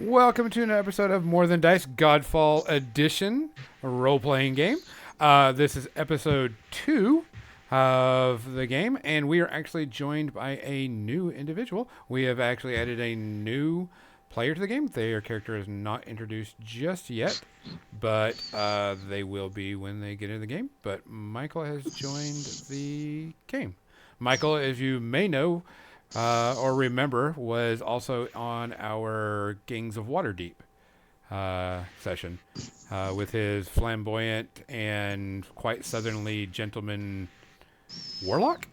Welcome to an episode of More Than Dice Godfall Edition, a role-playing game. This is episode 2 of the game, and we are actually joined by a new individual. We have actually added a new player to the game. Their character is not introduced just yet, but they will be when they get into the game. But Michael has joined the game. Michael, as you may know, or remember, was also on our Gangs of Waterdeep session with his flamboyant and quite southernly gentleman warlock.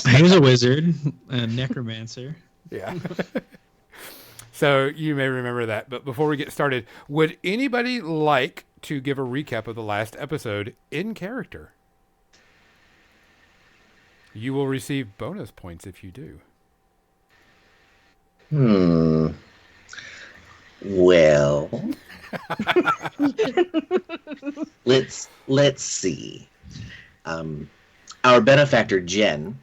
He was a wizard, a necromancer. Yeah. So you may remember that. But before we get started, would anybody like to give a recap of the last episode in character? You will receive bonus points if you do. Well, let's see. Our benefactor Jen,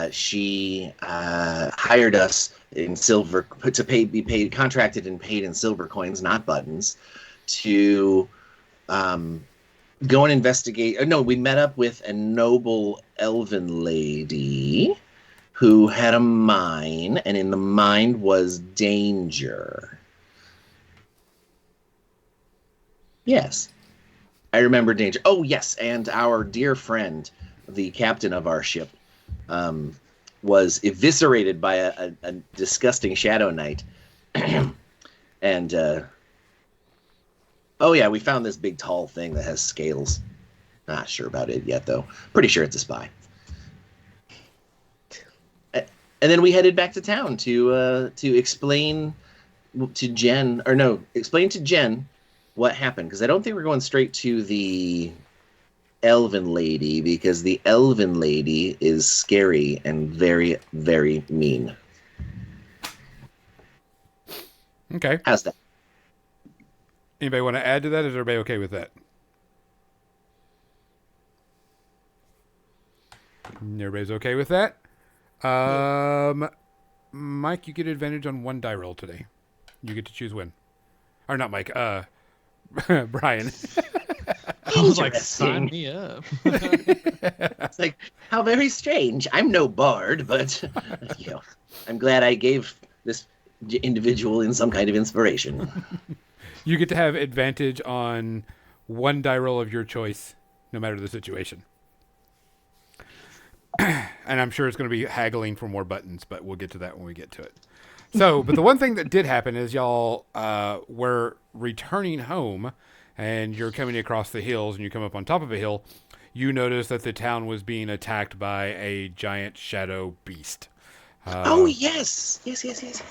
she hired us in silver to be paid, contracted and paid in silver coins, not buttons, to go and investigate. No, we met up with a noble elven lady who had a mine, and in the mine was danger. Yes, I remember danger. Oh, yes, and our dear friend, the captain of our ship, was eviscerated by a disgusting shadow knight. And oh yeah, we found this big tall thing that has scales. Not sure about it yet, though. Pretty sure it's a spy. And then we headed back to town to explain to Jen, explain to Jen what happened, because I don't think we're going straight to the elven lady, because the elven lady is scary and very, very mean. Okay. How's that? Anybody want to add to that? Is everybody okay with that? Everybody's okay with that? Mike, you get advantage on one die roll today. You get to choose when. Or not Mike, Brian. I was like, sign me up. It's like, how very strange. I'm no bard, but I'm glad I gave this individual in some kind of inspiration. You get to have advantage on one die roll of your choice, no matter the situation. And I'm sure it's going to be haggling for more buttons, but we'll get to that when we get to it. So, but the one thing that did happen is y'all were returning home, and you're coming across the hills, and you come up on top of a hill. You notice that the town was being attacked by a giant shadow beast. Oh, yes. Yes.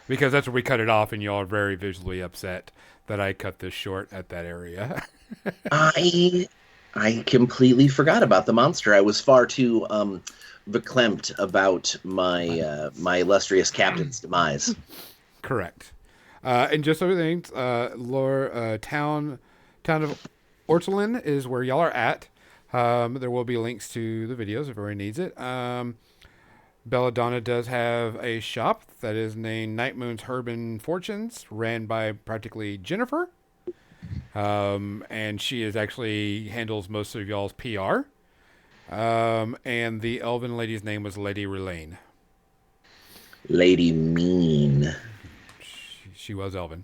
Because that's where we cut it off, and y'all are very visually upset that I cut this short at that area. I completely forgot about the monster. I was far too verklempt about my my illustrious captain's demise. Correct. And just so things, town of Ortolin is where y'all are at. There will be links to the videos if everyone needs it. Belladonna does have a shop that is named Night Moon's Herb and Fortunes, ran by practically Jennifer. And she actually handles most of y'all's PR. And the elven lady's name was Lady Relaine. Lady Mean. She was elven.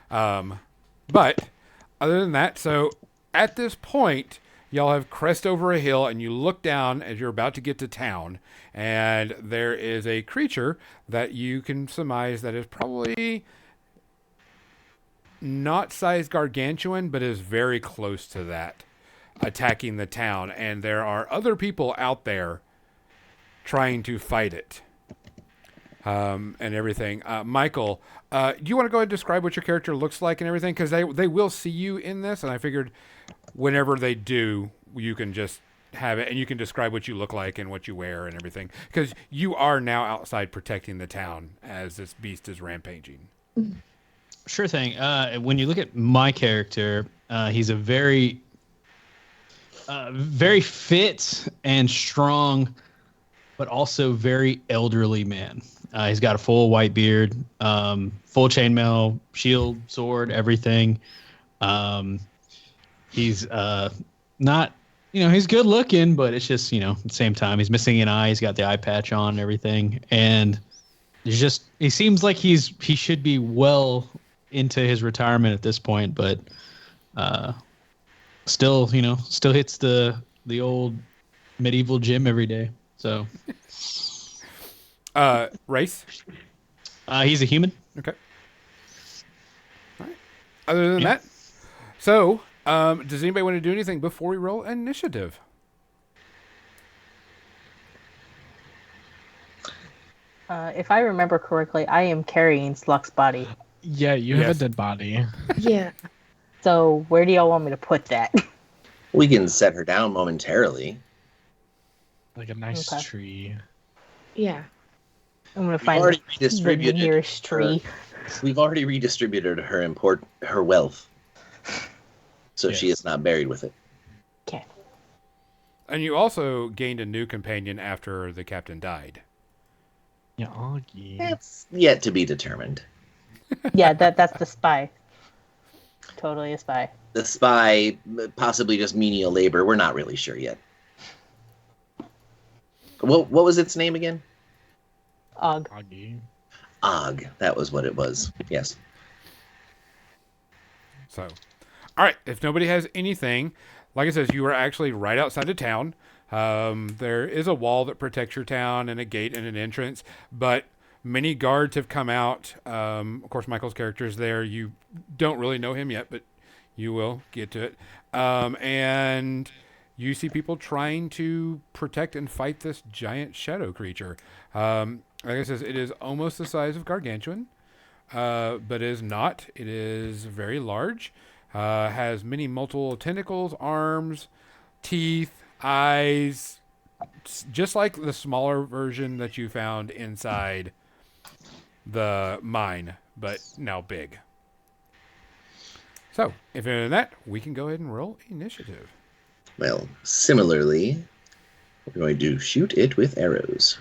But other than that, so at this point, y'all have crest over a hill, and you look down as you're about to get to town, and there is a creature that you can surmise that is probably not size gargantuan, but is very close to that, attacking the town. And there are other people out there trying to fight it. And everything. Michael, do you want to go ahead and describe what your character looks like and everything? Because they will see you in this, and I figured whenever they do, you can just have it, and you can describe what you look like and what you wear and everything. Because you are now outside protecting the town as this beast is rampaging. Sure thing. When you look at my character, he's a very fit and strong, but also very elderly man. He's got a full white beard, full chainmail, shield, sword, everything. He's not, he's good looking, but it's just, at the same time, he's missing an eye. He's got the eye patch on and everything. And he seems like he should be well into his retirement at this point, but still hits the old medieval gym every day. So, race. He's a human. Okay. All right. Other than that, so does anybody want to do anything before we roll initiative? If I remember correctly, I am carrying Sluck's body. Yeah, you have a dead body. Yeah. So where do y'all want me to put that? We can set her down momentarily. Like a nice tree. Yeah. I'm gonna We've find already the redistributed nearest tree. We've already redistributed her wealth, so she is not buried with it. Okay. And you also gained a new companion after the captain died. Yeah, Augie. That's yet to be determined. Yeah, that's the spy. Totally a spy. The spy, possibly just menial labor. We're not really sure yet. What was its name again? Og. Augie. Og. That was what it was. Yes. So, all right. If nobody has anything, like I said, you are actually right outside of town. There is a wall that protects your town and a gate and an entrance, but many guards have come out. Of course, Michael's character is there. You don't really know him yet, but you will get to it. And you see people trying to protect and fight this giant shadow creature. Like I said, it is almost the size of Gargantuan, but it is not. It is very large. Has many multiple tentacles, arms, teeth, eyes, just like the smaller version that you found inside the mine, but now big. So, if you're in that, we can go ahead and roll initiative. Well, similarly, we're going to shoot it with arrows.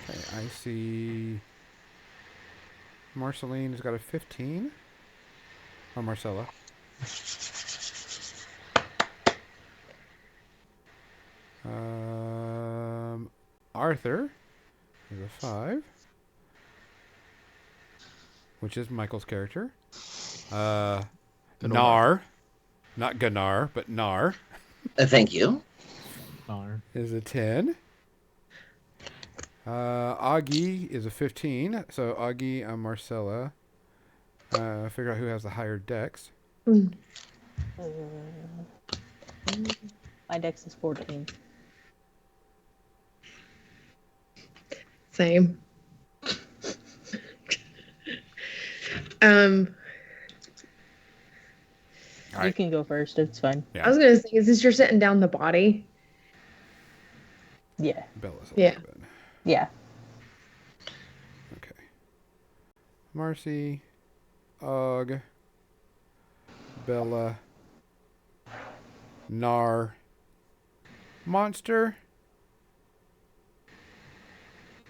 Okay, I see Marceline has got a 15. Or Marcella. Arthur is a 5, which is Michael's character. Nar, not Gunnar, but Nar, Thank you. is a 10. Augie is a 15. So Augie and Marcella. Figure out who has the higher dex. My dex is 14. Same. All You right. can go first. It's fine. Yeah. I was gonna say, is this you're setting down the body? Yeah. Bella's a Yeah. little bit. Yeah. Okay. Marcy, Og, Bella, Nar, Monster,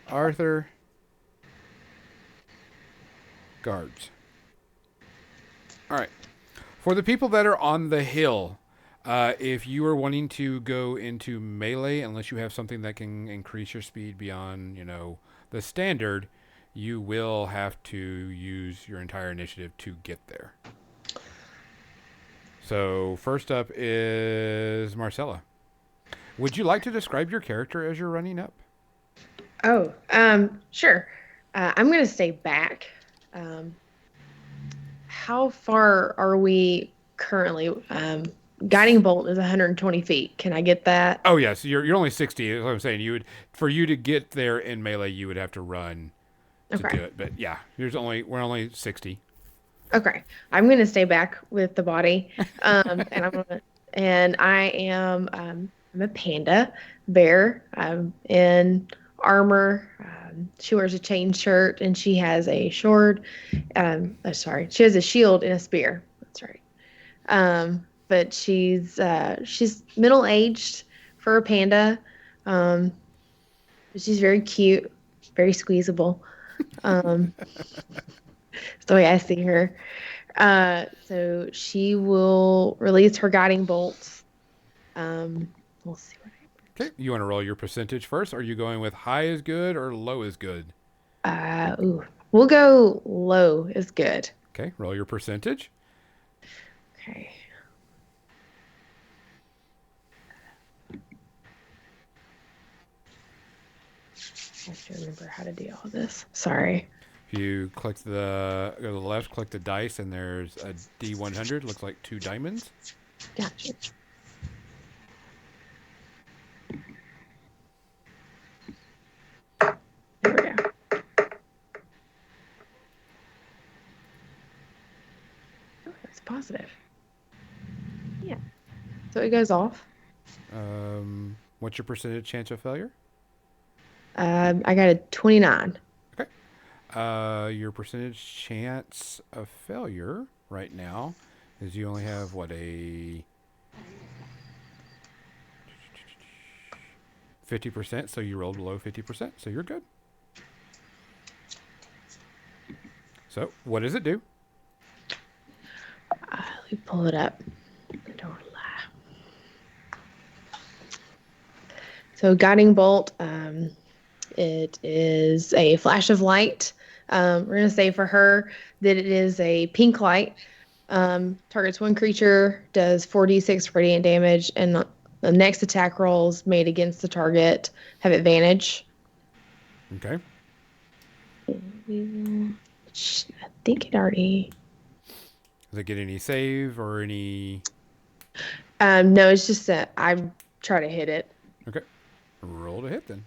Arthur, guards. All right. For the people that are on the hill, if you are wanting to go into melee, unless you have something that can increase your speed beyond, the standard, you will have to use your entire initiative to get there. So first up is Marcella. Would you like to describe your character as you're running up? Oh, sure. I'm gonna stay back. How far are we currently? Guiding bolt is 120 feet. Can I get that? Oh yes, you're only 60. Is what I'm saying. For you to get there in melee, you would have to run to Okay. do it. But yeah, we're only 60. Okay, I'm gonna stay back with the body, and I am I'm a panda bear. I'm in armor. She wears a chain shirt, and she has a sword. She has a shield and a spear. That's right. But she's middle aged for a panda. But she's very cute, very squeezable. That's the way I see her. So she will release her guiding bolts. We'll see what Okay, you want to roll your percentage first? Are you going with high is good or low is good? We'll go low is good. Okay, roll your percentage. Okay. I have to remember how to do all this. Sorry. If you click go to the left, click the dice, and there's a D100. Looks like 2 diamonds. Gotcha. There we go. Oh, that's positive. Yeah. So it goes off. What's your percentage chance of failure? I got a 29. Okay. Your percentage chance of failure right now is you only have a 50%, so you rolled below 50%, so you're good. So, what does it do? Let me pull it up. I don't lie. So guiding bolt, it is a flash of light. We're going to say for her that it is a pink light. Targets one creature, does 4d6 radiant damage, and the next attack rolls made against the target have advantage. Okay. I think it already... Does it get any save or any... No, it's just that I try to hit it. Okay. Roll to hit then.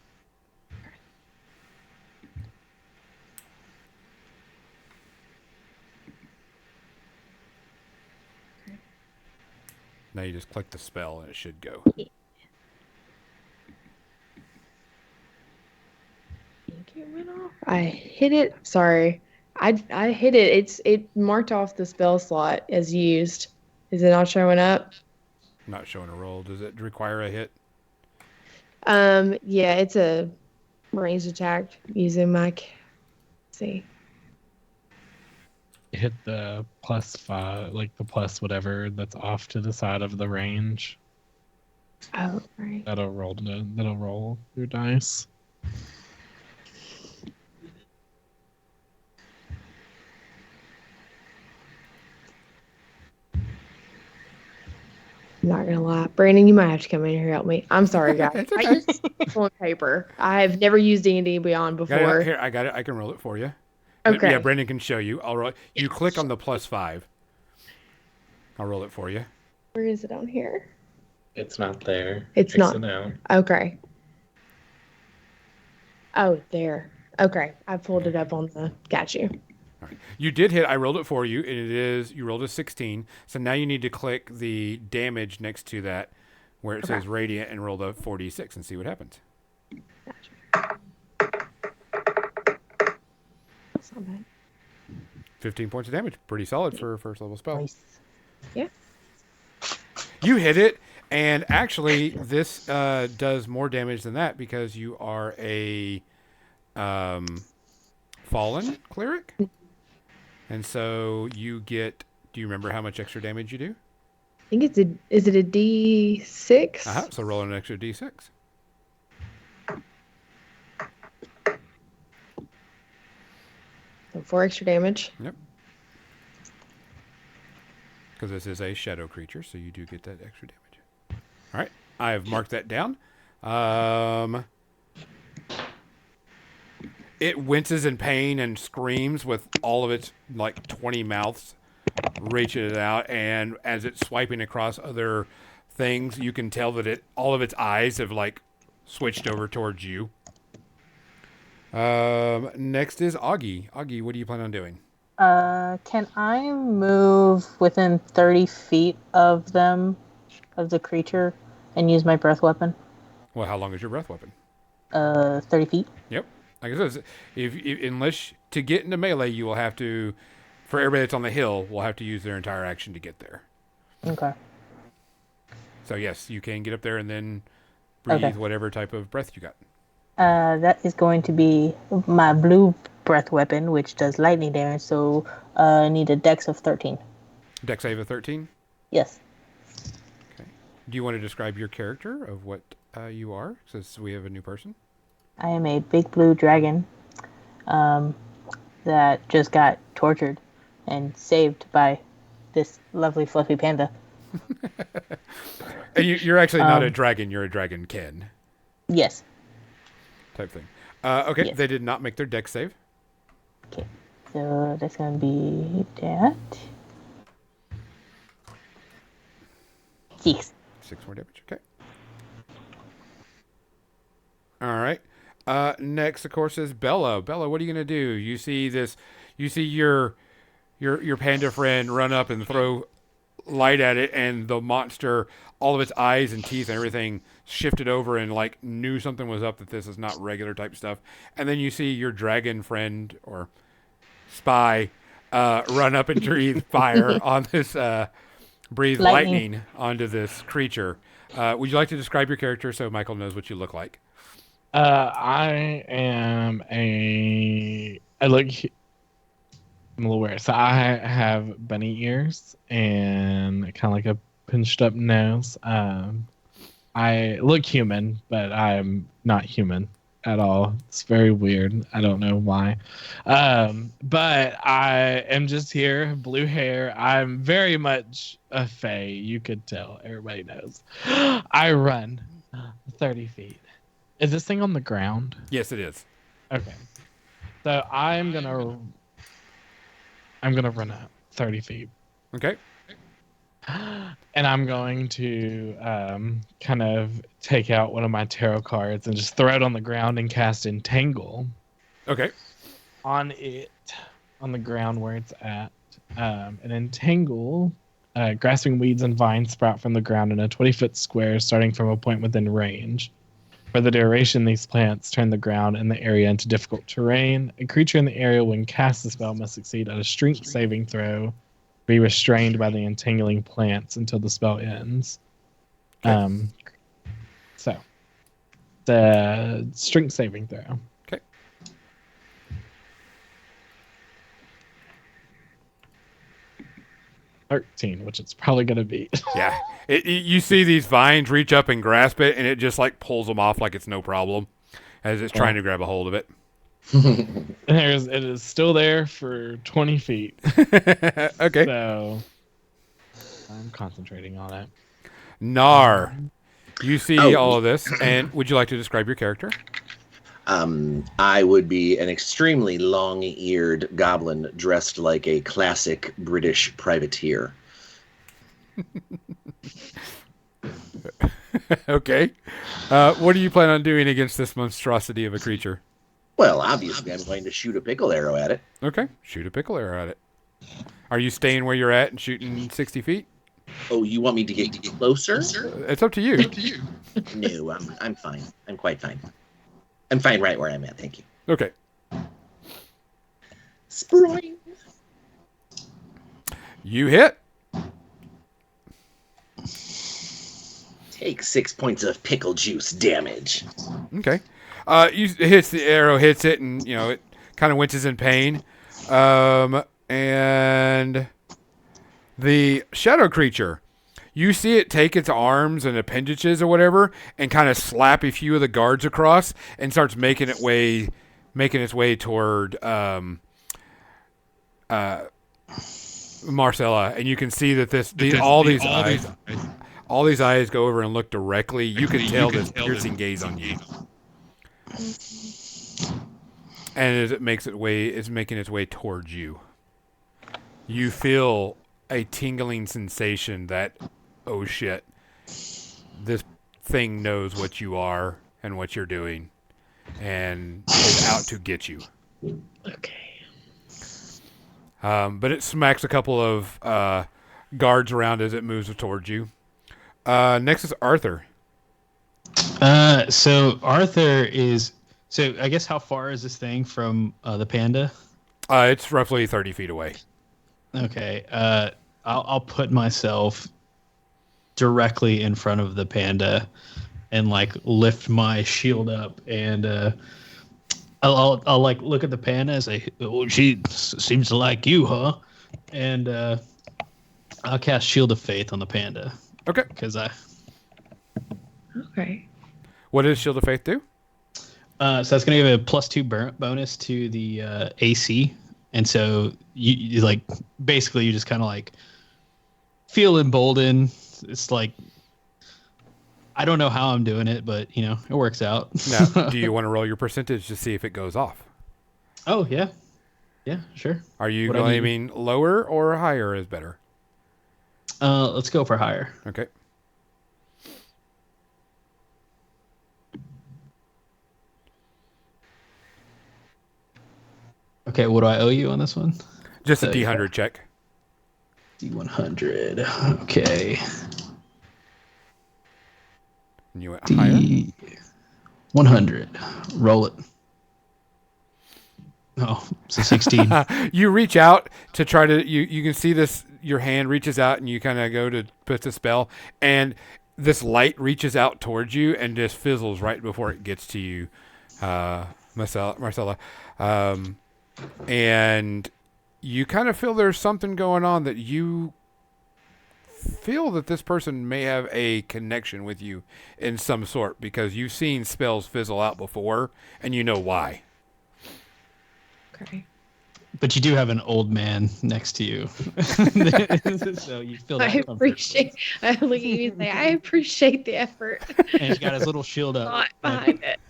Now you just click the spell and it should go. I think it went off. I hit it. Sorry. I hit it. It marked off the spell slot as used. Is it not showing up? Not showing a roll. Does it require a hit? Yeah, it's a ranged attack using my... See. Hit the +5, like the plus whatever that's off to the side of the range. Oh, right. That'll roll your dice. I'm not gonna lie, Brandon, you might have to come in here and help me. I'm sorry, guys. It's okay. I use pencil and paper. I have never used D&D Beyond before. Here, I got it. I can roll it for you. Okay. Yeah, Brendan can show you. I'll roll. You click on the +5. I'll roll it for you. Where is it on here? It's not there. It's not. Exit out. Okay. Oh, there. Okay, I pulled it up on the. Got you. All right. You did hit. I rolled it for you, and you rolled a 16. So now you need to click the damage next to that, where it says radiant, and roll the 4d6 and see what happens. Gotcha. That's not bad. 15 points of damage. Pretty solid for a first level spell. Nice. Yeah. You hit it, and actually, this does more damage than that because you are a fallen cleric, and so you get. Do you remember how much extra damage you do? I think it's a. Is it a D6? So roll an extra d6. So 4 extra damage. Yep. Because this is a shadow creature, so you do get that extra damage. All right, I have marked that down. It winces in pain and screams with all of its 20 mouths reaching it out, and as it's swiping across other things, you can tell that all of its eyes have switched over towards you. Next is Augie. Augie, what do you plan on doing? Can I move within 30 feet of them, of the creature, and use my breath weapon? Well, how long is your breath weapon? 30 feet. Yep. Like I said, if unless to get into melee, you will have to. For everybody that's on the hill, will have to use their entire action to get there. Okay. So yes, you can get up there and then breathe whatever type of breath you got. That is going to be my blue breath weapon, which does lightning damage. So I need a dex of 13. Dex save of 13. Yes. Okay. Do you want to describe your character of what you are, since we have a new person? I am a big blue dragon that just got tortured and saved by this lovely fluffy panda. And you're actually not a dragon. You're a dragon Ken. Yes. Type thing. Okay, Yes. They did not make their dex save. Okay. So that's going to be that. 6. 6 more damage. Okay. All right. Next, of course, is Bella. Bella, what are you gonna do? You see this? You see your panda friend run up and throw light at it, and the monster, all of its eyes and teeth and everything shifted over and like knew something was up. That this is not regular type stuff. And then you see your dragon friend or spy run up and breathe fire on this. Breathe lightning onto this creature. Would you like to describe your character so Michael knows what you look like? I am I look. I'm a little weird. So I have bunny ears and kind of like a pinched up nose. I look human, but I'm not human at all. It's very weird. I don't know why. But I am just here, blue hair. I'm very much a fae. You could tell. Everybody knows. I run 30 feet. Is this thing on the ground? Yes, it is. Okay. So I'm gonna run up 30 feet. Okay. And I'm going to kind of take out one of my tarot cards and just throw it on the ground and cast Entangle. Okay. On it, on the ground where it's at. And Entangle, grasping weeds and vines sprout from the ground in a 20-foot square starting from a point within range. For the duration, these plants turn the ground and the area into difficult terrain. A creature in the area, when cast the spell, must succeed at a strength saving throw, be restrained by the entangling plants until the spell ends. Okay. So, the strength saving throw. Okay. $13, which it's probably going to be. Yeah. You see these vines reach up and grasp it, and it just like pulls them off like it's no problem as it's trying to grab a hold of it. It is still there for 20 feet. Okay. So, I'm concentrating on it. Nar. You see all of this, and would you like to describe your character? I would be an extremely long-eared goblin dressed like a classic British privateer. Okay. What do you plan on doing against this monstrosity of a creature? Well, obviously, I'm going to shoot a pickle arrow at it. Okay. Shoot a pickle arrow at it. Are you staying where you're at and shooting 60 feet? Oh, you want me to get closer? It's up to you. No, I'm fine. I'm quite fine. I'm fine right where I'm at, thank you. Okay. Spring. You hit. Take 6 points of pickle juice damage. Okay. The arrow hits it, and it kind of winces in pain. And the shadow creature, you see it take its arms and appendages or whatever, and kind of slap a few of the guards across, and starts making its way toward Marcella. And you can see that all these eyes go over and look directly. You can tell this piercing gaze on you. And as it makes it's making its way towards you. You feel a tingling sensation that, oh shit, this thing knows what you are and what you're doing, and is out to get you. Okay. But it smacks a couple of guards around as it moves towards you. Next is Arthur. So Arthur is. So I guess how far is this thing from the panda? It's roughly 30 feet away. Okay. I'll put myself directly in front of the panda and like lift my shield up and I'll like look at the panda and say, "Oh, she seems to like you, huh?" And I'll cast Shield of Faith on the panda Okay. because I. Okay. What does Shield of Faith do? So that's going to give a +2 bonus to the AC, and so you like basically you just kind of like feel emboldened. It's like I don't know how I'm doing it, but it works out. Now, do you want to roll your percentage to see if it goes off? Oh yeah, sure. Are you What I need? aiming lower or higher is better? Let's go for higher. Okay. Okay, what do I owe you on this one? Just a D100 check. D100. Okay. And you went higher? D100. Roll it. Oh, it's a 16. You reach out to try to, you can see this, your hand reaches out and you kind of go to put the spell and this light reaches out towards you and just fizzles right before it gets to you, Marcella. And you kind of feel there's something going on that you feel that this person may have a connection with you in some sort because you've seen spells fizzle out before and you know why. Okay. But you do have an old man next to you. So you feel that I comfort. appreciate. I look at you and say, I appreciate the effort. And he's got his little shield up. Not behind it.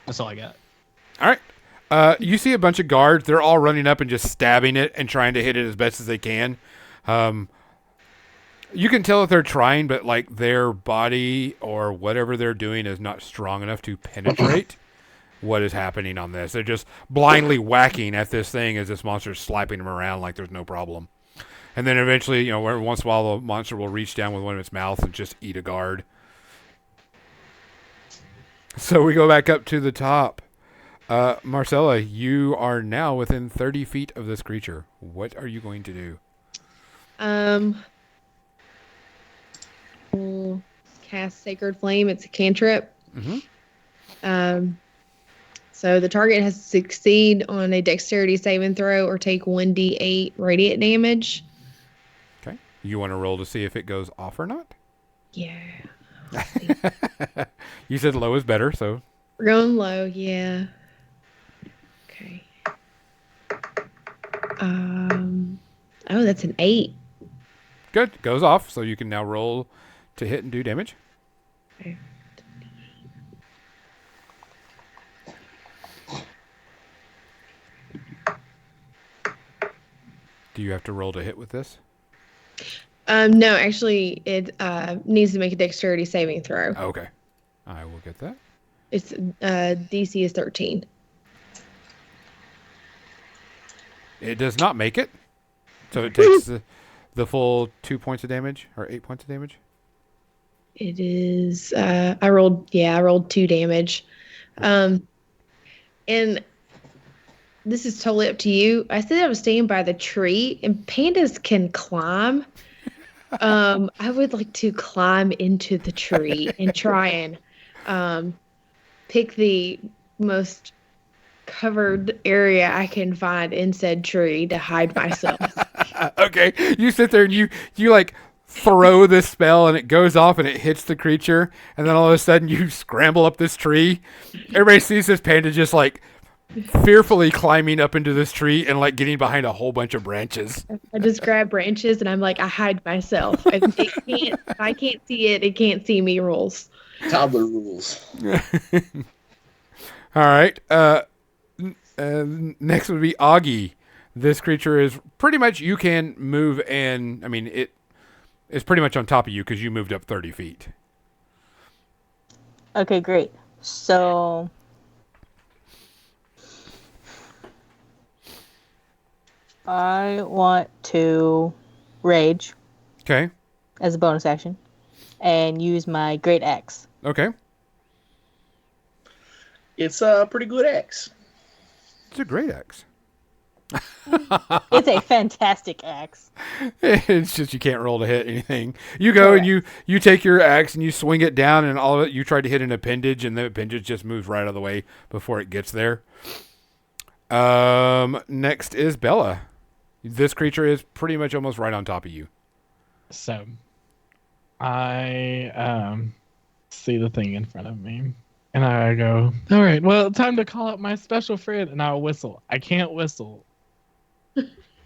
That's all I got. All right. You see a bunch of guards. They're all running up and just stabbing it and trying to hit it as best as they can. You can tell that they're trying, but like their body or whatever they're doing is not strong enough to penetrate what is happening on this. They're just blindly whacking at this thing as this monster's slapping them around like there's no problem. And then eventually, every once in a while, the monster will reach down with one of its mouths and just eat a guard. So we go back up to the top. Marcella, you are now within 30 feet of this creature. What are you going to do? We'll cast Sacred Flame. It's a cantrip. Mm-hmm. So the target has to succeed on a dexterity saving throw or take 1d8 radiant damage. Okay. You want to roll to see if it goes off or not? Yeah. You said low is better, so. We're going low, yeah. Okay. Oh, that's an 8. Good. Goes off, so you can now roll to hit and do damage. Okay. Do you have to roll to hit with this? No, actually, it needs to make a dexterity saving throw. Okay. I will get that. It's DC is 13. It does not make it. So it takes the full 2 points of damage or 8 points of damage. It is. I rolled 2 damage. And this is totally up to you. I said I was staying by the tree, and pandas can climb. I would like to climb into the tree and try and pick the most covered area I can find in said tree to hide myself. Okay. You sit there and you like throw this spell and it goes off and it hits the creature. And then all of a sudden you scramble up this tree. Everybody sees this panda just like fearfully climbing up into this tree and like getting behind a whole bunch of branches. I just grab branches and I'm like, I hide myself. If I can't see it, it can't see me rules. Toddler rules. All right. Next would be Augie. This creature is pretty much, you can move and, I mean, it is pretty much on top of you because you moved up 30 feet. Okay, great. So I want to rage Okay. as a bonus action. and use my great axe. Okay. It's a pretty good axe. It's a great axe. It's a fantastic axe. It's just you can't roll to hit anything. You go and you take your axe and you swing it down, and all of it, you try to hit an appendage, and the appendage just moves right out of the way before it gets there. Next is Bella. This creature is pretty much almost right on top of you. So, I see the thing in front of me, and I go, "All right, well, time to call out my special friend," and I'll whistle. I can't whistle.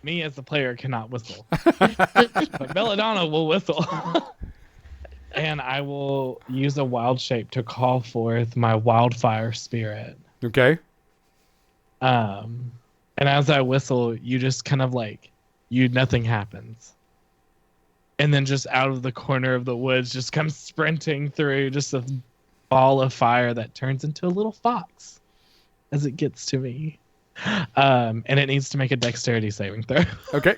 Me as the player cannot whistle, but Belladonna will whistle. And I will use a wild shape to call forth my wildfire spirit. Okay. And as I whistle, you just kind of like, nothing happens. And then just out of the corner of the woods just comes sprinting through just a ball of fire that turns into a little fox as it gets to me. And it needs to make a dexterity saving throw. Okay.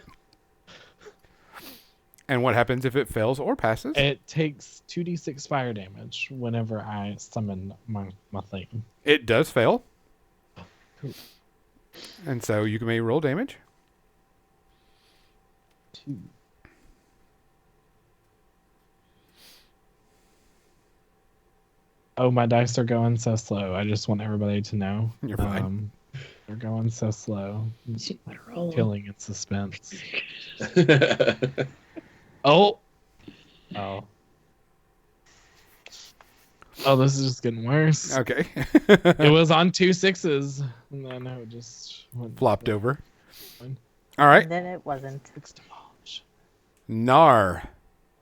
And what happens if it fails or passes? It takes 2d6 fire damage whenever I summon my thing. It does fail. Cool. And so you may roll damage. 2. Oh, my dice are going so slow. I just want everybody to know. You're fine. They're going so slow. You better roll 'em. Killing in suspense. Oh. Oh. Oh, this is just getting worse. Okay. It was on 2 6s. And then it just went Flopped over. Fine. All right. And then it wasn't. Six demolish. Nar.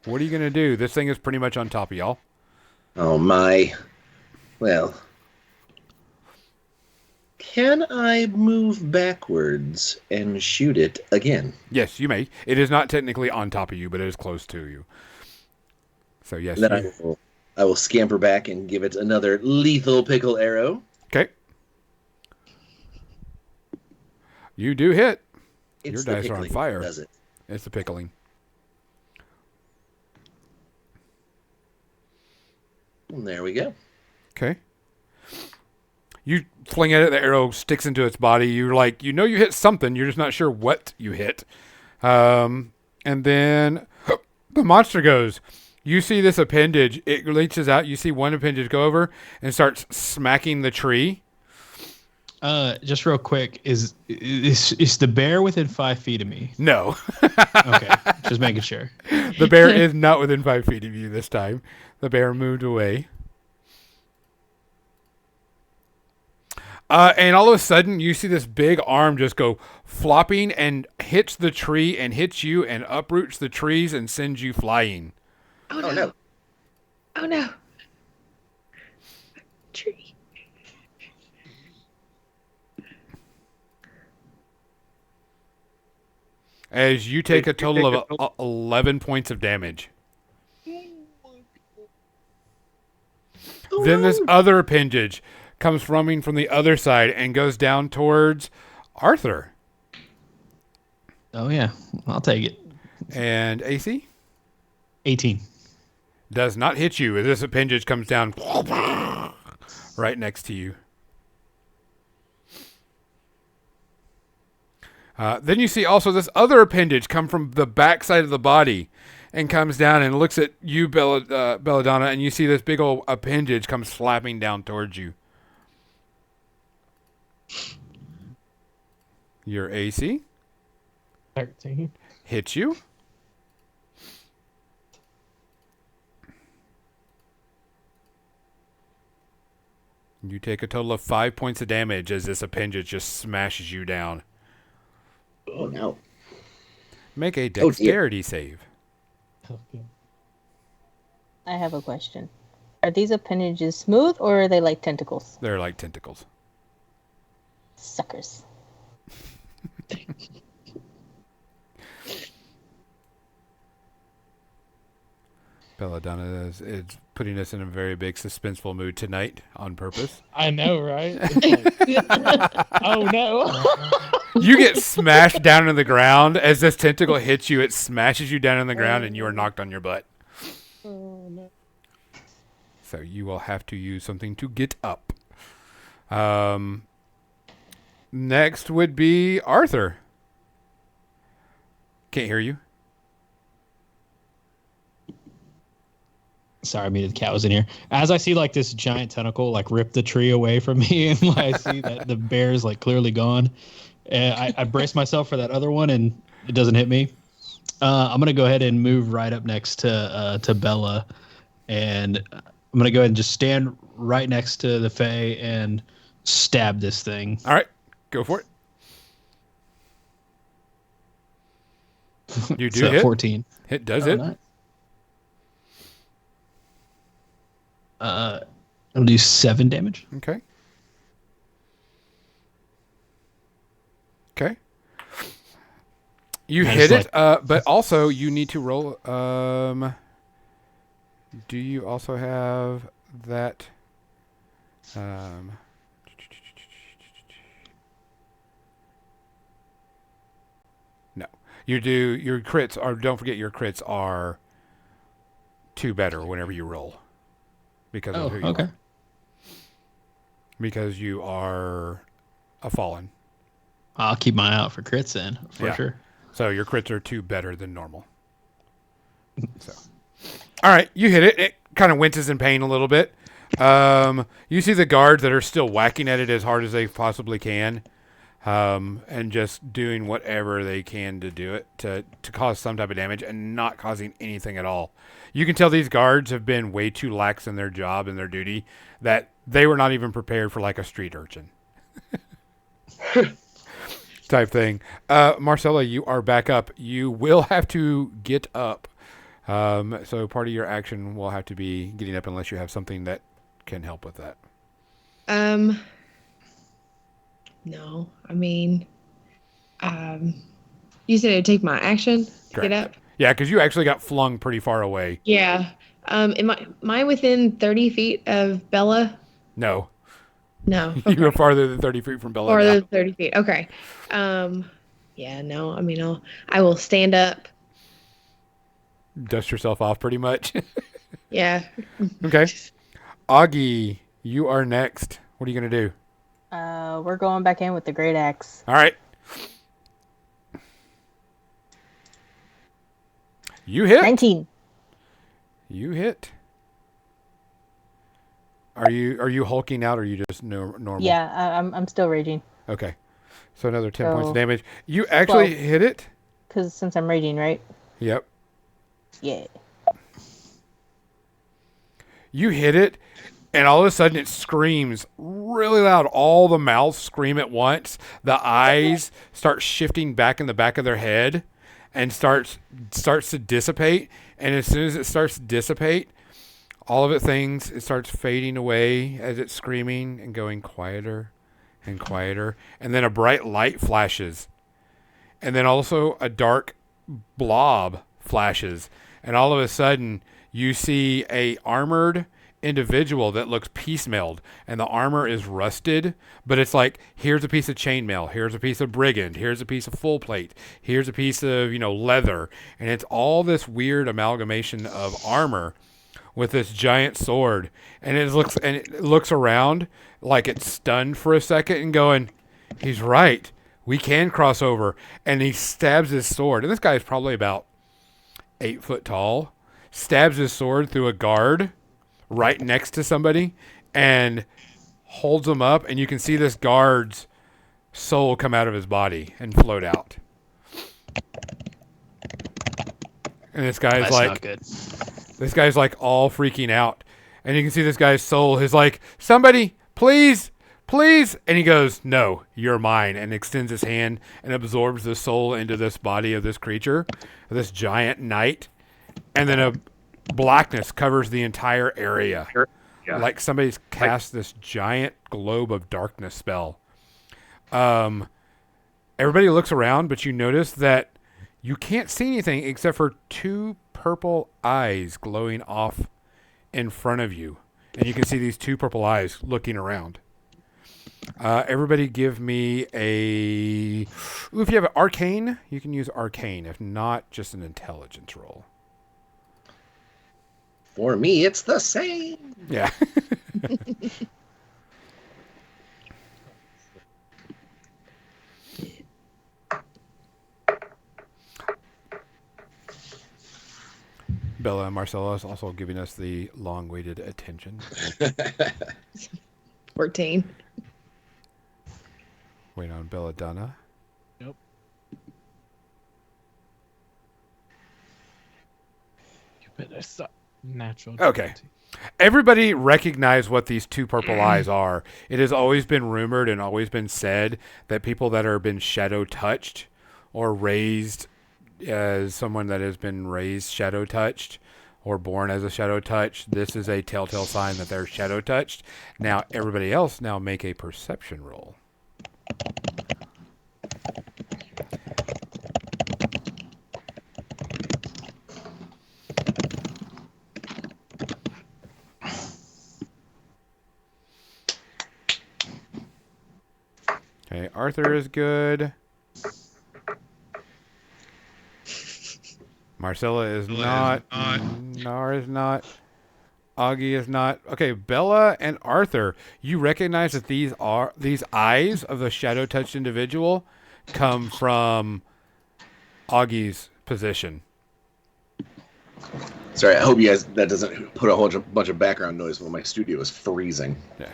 What are you going to do? This thing is pretty much on top of y'all. Oh my. Well. Can I move backwards and shoot it again? Yes, you may. It is not technically on top of you, but it is close to you. So yes. Then I will scamper back and give it another lethal pickle arrow. Okay. You do hit. It's Your the dice are on pickling, fire. does it? It's the pickling. And there we go. Okay. You fling at it, the arrow sticks into its body. You're like, you know you hit something, you're just not sure what you hit. And then the monster goes. You see this appendage. It reaches out. You see one appendage go over and starts smacking the tree. Just real quick, is the bear within 5 feet of me? No. Okay, just making sure. The bear is not within 5 feet of you this time. The bear moved away. And all of a sudden, you see this big arm just go flopping and hits the tree and hits you and uproots the trees and sends you flying. Oh Oh no. no. Oh no. Tree. As you take a total of 11 points of damage. Oh, Then no. this other appendage comes roaming from the other side and goes down towards Arthur. Oh yeah, I'll take it. And AC 18. does not hit you as this appendage comes down right next to you. Then you see also this other appendage come from the back side of the body and comes down and looks at you, Belladonna, and you see this big old appendage come slapping down towards you. Your AC 13. hits you. You take a total of 5 points of damage as this appendage just smashes you down. Oh no. Make a Oh, dear. dexterity save. Okay. I have a question. Are these appendages smooth or are they like tentacles? They're like tentacles. Suckers. Belladonna is putting us in a very big suspenseful mood tonight on purpose. I know, right? It's like, oh no. You get smashed down to the ground. As this tentacle hits you, it smashes you down on the ground and you are knocked on your butt. Oh, no. So you will have to use something to get up. Next would be Arthur. Can't hear you. Sorry, I mean the cat was in here. As I see like this giant tentacle like rip the tree away from me, and I see that the bear is like clearly gone. And I brace myself for that other one, and it doesn't hit me. I'm gonna go ahead and move right up next to Bella, and I'm gonna go ahead and just stand right next to the Fae and stab this thing. All right, go for it. You do hit. 14. It does hit. Nice. It'll do 7 damage. Okay. Okay. You hit it, but also you need to roll. Do you also have that? No, you do. Your crits are. Don't forget, your crits are 2 better whenever you roll, because of who you are. Because you are a fallen. I'll keep my eye out for crits then, for sure. So your crits are 2 better than normal. So, all right, you hit it. It kind of winces in pain a little bit. You see the guards that are still whacking at it as hard as they possibly can, and just doing whatever they can to do it to cause some type of damage and not causing anything at all. You can tell these guards have been way too lax in their job and their duty that they were not even prepared for like a street urchin. Type thing. Marcella, you are back up. You will have to get up. So part of your action will have to be getting up unless you have something that can help with that. No, I mean, you said it'd take my action to get up? Yeah, because you actually got flung pretty far away. Yeah. Am I within 30 feet of Bella? No. No. Okay. You were farther than 30 feet from Bella. Farther than 30 feet. Okay. Yeah, no, I mean, I will stand up. Dust yourself off pretty much. Yeah. Okay. Augie, you are next. What are you going to do? We're going back in with the great axe. All right. You hit. 19. You hit. Are you hulking out, or are you just normal? Yeah, I'm still raging. Okay. So another 10 points of damage. You actually hit it? Because since I'm raging, right? Yep. Yeah. You hit it, and all of a sudden it screams really loud. All the mouths scream at once. The eyes start shifting back in the back of their head and starts to dissipate. And as soon as it starts to dissipate, all of it starts fading away as it's screaming and going quieter and quieter. And then a bright light flashes. And then also a dark blob flashes. And all of a sudden, you see a armored individual that looks piecemealed, and the armor is rusted, but it's like, here's a piece of chainmail, here's a piece of brigand, here's a piece of full plate, here's a piece of, leather, and it's all this weird amalgamation of armor with this giant sword, and it looks around like it's stunned for a second and going, he's right, we can cross over, and he stabs his sword, and this guy is probably about 8 foot tall, stabs his sword through a guard right next to somebody and holds him up, and you can see this guard's soul come out of his body and float out. And this guy's not good. This guy's like all freaking out. And you can see this guy's soul is like, somebody, please, please. And he goes, no, you're mine. And extends his hand and absorbs the soul into this body of this creature, this giant knight. And then a blackness covers the entire area. Yeah. Like somebody's cast this giant globe of darkness spell. Everybody looks around, but you notice that you can't see anything except for 2 purple eyes glowing off in front of you. And you can see these 2 purple eyes looking around. Everybody give me if you have an arcane, you can use arcane. If not, just an intelligence roll. For me, it's the same. Yeah. Bella and Marcella is also giving us the long-awaited attention. 14. Waiting on Belladonna. Yep. You better stop. Natural. Okay. Everybody recognize what these two purple eyes are. It has always been rumored and always been said that people that are been shadow touched or raised as someone that has been raised shadow touched or born as a shadow touch, this is a telltale sign that they're shadow touched. Now everybody else now make a perception roll. Okay, Arthur is good. Marcella is not. Nar is not. Augie is not. Okay, Bella and Arthur, you recognize that these eyes of the shadow touched individual come from Augie's position. Sorry, I hope you guys that doesn't put a whole bunch of background noise when my studio is freezing. Yeah.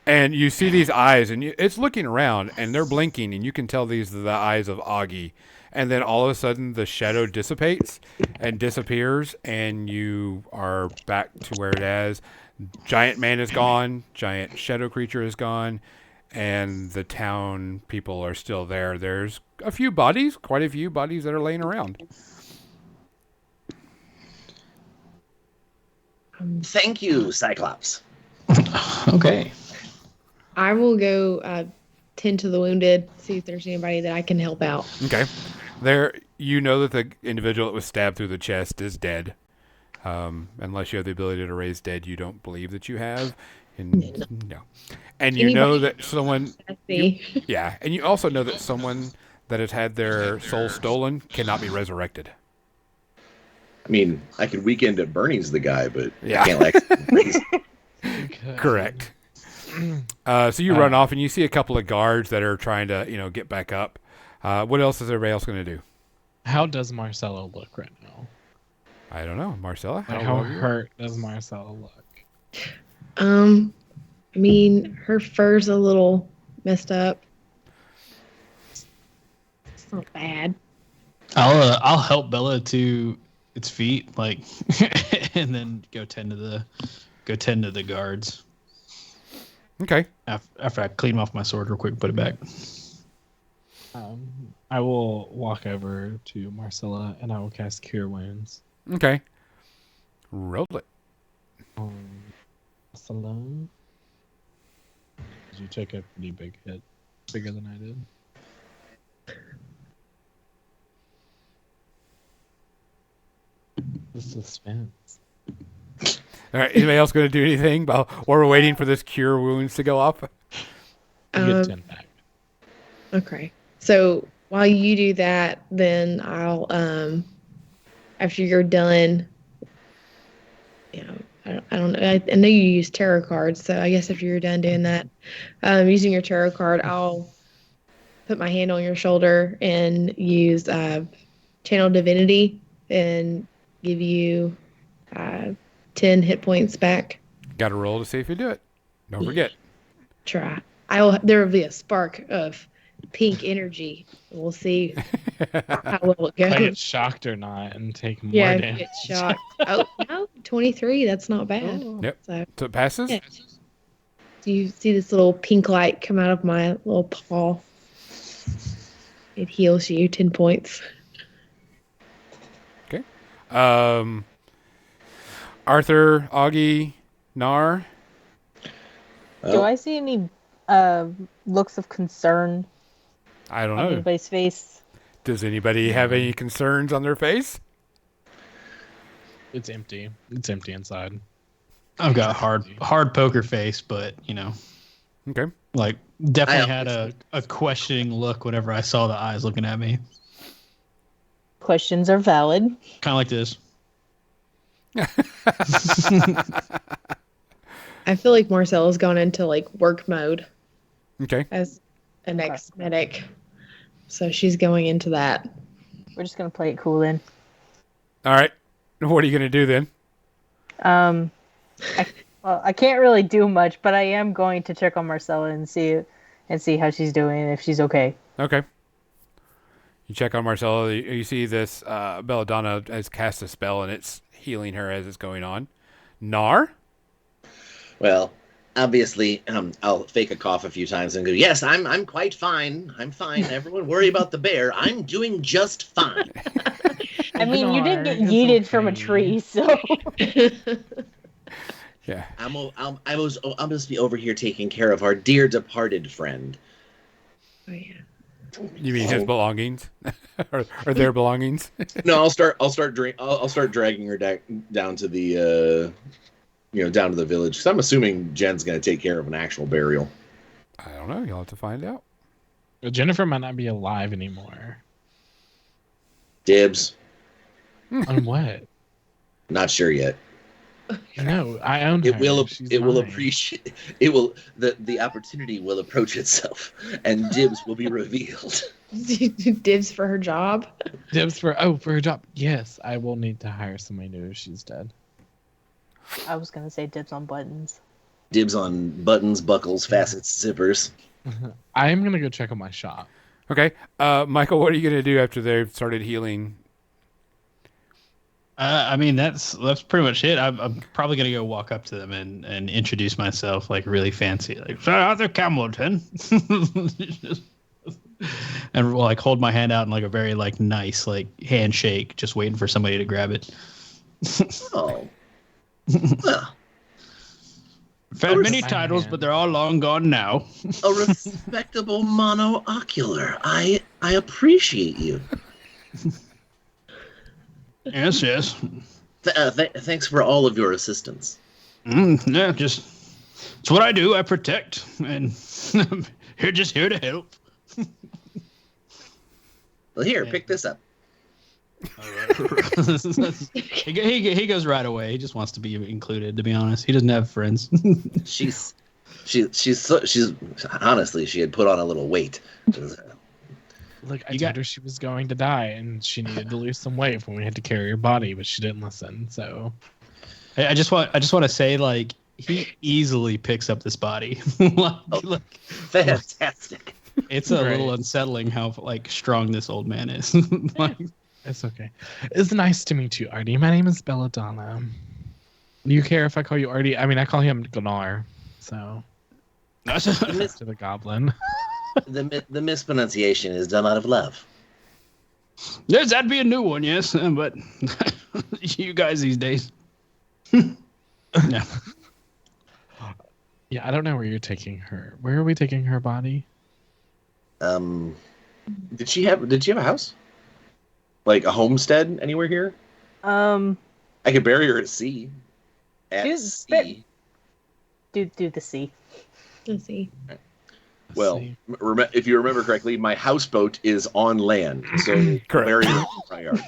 And you see these eyes, and it's looking around, and they're blinking, and you can tell these are the eyes of Augie. And then all of a sudden, the shadow dissipates and disappears, and you are back to where it is. Giant man is gone, giant shadow creature is gone, and the town people are still there. There's a few bodies, quite a few bodies that are laying around. Thank you, Cyclops. Okay. I will go tend to the wounded, see if there's anybody that I can help out. Okay. There, you know that the individual that was stabbed through the chest is dead. Unless you have the ability to raise dead, you don't believe that you have. No. And you know that someone... yeah, and you also know that someone that has had their soul stolen cannot be resurrected. I mean, I could weekend at Bernie's the guy, but Yeah. I can't like... Correct. So you run off, and you see a couple of guards that are trying to, get back up. What else is everybody else going to do? How does Marcella look right now? I don't know. Marcella? How hurt does Marcella look? I mean, her fur's a little messed up. It's not bad. I'll help Bella to its feet, and then go tend to the guards. Okay. After I clean off my sword real quick and put it back. I will walk over to Marcella and I will cast Cure Wounds. Okay. Roll it. Marcella. You took a pretty big hit. Bigger than I did. The suspense. All right. Anybody else going to do anything while we're waiting for this cure wounds to go up? You get 10 back. Okay. So while you do that, then I'll after you're done, I don't know. I know you use tarot cards, so I guess after you're done doing that, using your tarot card, I'll put my hand on your shoulder and use Channel Divinity and give you 10 hit points back. Got to roll to see if you do it. Don't forget. Try. There will be a spark of pink energy. We'll see how well it If I get goes. shocked or not and take more Yeah, if you damage. get shocked. Oh no, 23. That's not bad. Yep. So So it passes? yeah. Do you see this little pink light come out of my little paw? It heals you 10 points. Okay. Arthur, Augie, Nar. Do I see any looks of concern I don't on know. anybody's face? Does anybody have any concerns on their face? It's empty. It's empty inside. I've got hard poker face, but Okay. definitely had a questioning look whenever I saw the eyes looking at me. Questions are valid. Kind of like this. I feel like Marcella's gone into like work mode Okay. as an ex-medic. So she's going into that. We're just gonna play it cool then. All right. What are you gonna do then? I can't really do much, but I am going to check on Marcella and see how she's doing and if she's okay. Okay. You check on Marcella. You see this Belladonna has cast a spell, and it's healing her as it's going on. Nar? Well, obviously, I'll fake a cough a few times and go, yes, I'm quite fine. I'm fine. Everyone worry about the bear. I'm doing just fine. I mean, you did get Nar, it's yeeted from a okay. tree, so Yeah. I'm just be over here taking care of our dear departed friend. Oh yeah. You mean his belongings, or their belongings? No, I'll start dragging her down to the down to the village. Because I'm assuming Jen's going to take care of an actual burial. I don't know. You'll have to find out. Jennifer might not be alive anymore. Dibs. On what? Not sure yet. No, I own her. It will. She's It will mine. appreciate. It will. The opportunity will approach itself, and dibs will be revealed. Dibs for her job. Dibs for her job. Yes, I will need to hire somebody new if she's dead. I was gonna say dibs on buttons. Dibs on buttons, buckles, facets, zippers. I am gonna go check on my shop. Okay. Michael, what are you gonna do after they've started healing? I mean, that's pretty much it. I'm probably gonna go walk up to them and introduce myself like really fancy, like Sir Arthur Campbellton, and like hold my hand out in like a very like nice like handshake, just waiting for somebody to grab it. Oh. Well, I've had many My titles, hand. but they're all long gone now. a respectable monocular. I appreciate you. Yes, yes. Thanks for all of your assistance. Yeah, just it's what I do. I protect, and here to help. Well, here, pick this up. he goes right away. He just wants to be included. To be honest, he doesn't have friends. She's honestly, she had put on a little weight. Look, I You told got- her she was going to die and she needed to lose some weight when we had to carry her body, but she didn't listen. So I just want to say, like, he easily picks up this body. like, Fantastic. it's a Right. little unsettling how like strong this old man is. Like, it's okay. It's nice to meet you, Artie. My name is Belladonna. Do you care if I call you Artie? I mean, I call him Gunnar. So to the goblin. The mispronunciation is done out of love. yes, that'd be a new one, yes. But you guys these days. Yeah. Yeah, I don't know where you're taking her. Where are we taking her body? Did she have a house? Like a homestead anywhere here? I could bury her at sea. At She's sea. do the C. Let's see. Let's Well, see. if you remember correctly, my houseboat is on land, so Correct. bury her in my yard.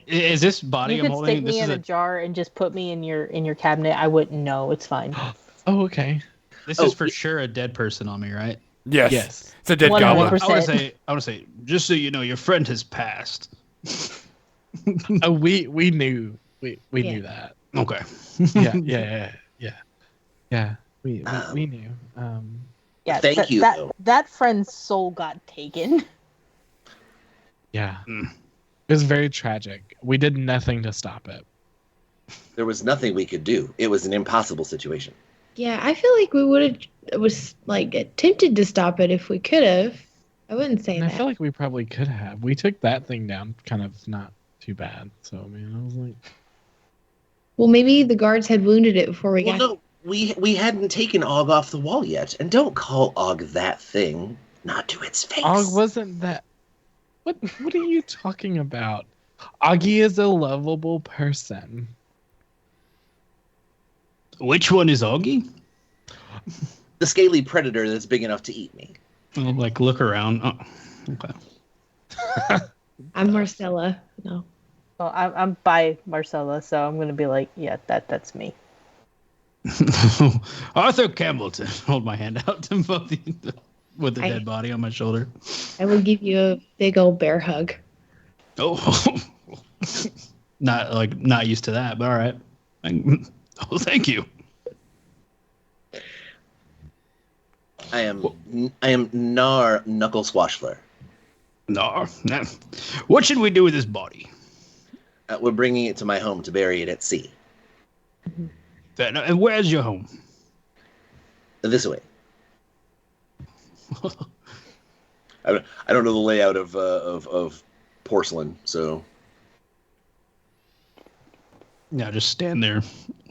Is this body You I'm could holding? stick This me is in a jar and just put me in your cabinet. I wouldn't know. It's fine. Oh, okay. this Oh, is for sure a dead person on me, right? Yes. Yes. It's a dead 100%. goblin. I want to say, just so you know, your friend has passed. Oh, we knew. We Yeah. knew that. Okay. Yeah. We knew. Yeah. Thank you, though. That friend's soul got taken. Yeah. Mm. It was very tragic. We did nothing to stop it. There was nothing we could do. It was an impossible situation. Yeah, I feel like we would have was like attempted to stop it if we could have. I wouldn't say And I that. feel like we probably could have. We took that thing down kind of not too bad. So, I mean, I was like, Well, maybe the guards had wounded it before we Well, got. no, we hadn't taken Og off the wall yet, and don't call Og that thing. Not to its face. Og wasn't that. What are you talking about? Augie is a lovable person. Which one is Augie? The scaly predator that's big enough to eat me. I'll like look around. Oh, okay. I'm Marcella. No. Well, I'm by Marcella, so I'm gonna be like, yeah, that's me. Arthur Campbellton. Hold my hand out to both of you with the I dead body on my shoulder. I will give you a big old bear hug. Oh, not used to that, but all right. Oh, thank you. I am Nar Knuckle Swashler. No. What should we do with this body? We're bringing it to my home to bury it at sea. And where's your home? This way. I don't know the layout of porcelain, so. Yeah, just stand there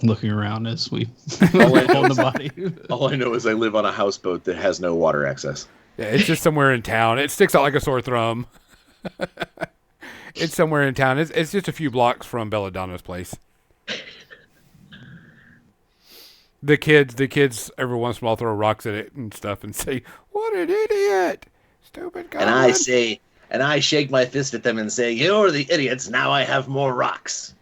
looking around as we All I know hold the is- body. All I know is I live on a houseboat that has no water access. Yeah, it's just somewhere in town. It sticks out like a sore thumb. It's somewhere in town. It's just a few blocks from Belladonna's place. The kids every once in a while throw rocks at it and stuff and say, "What an idiot! Stupid guy!" And I shake my fist at them and say, "You're the idiots. Now I have more rocks."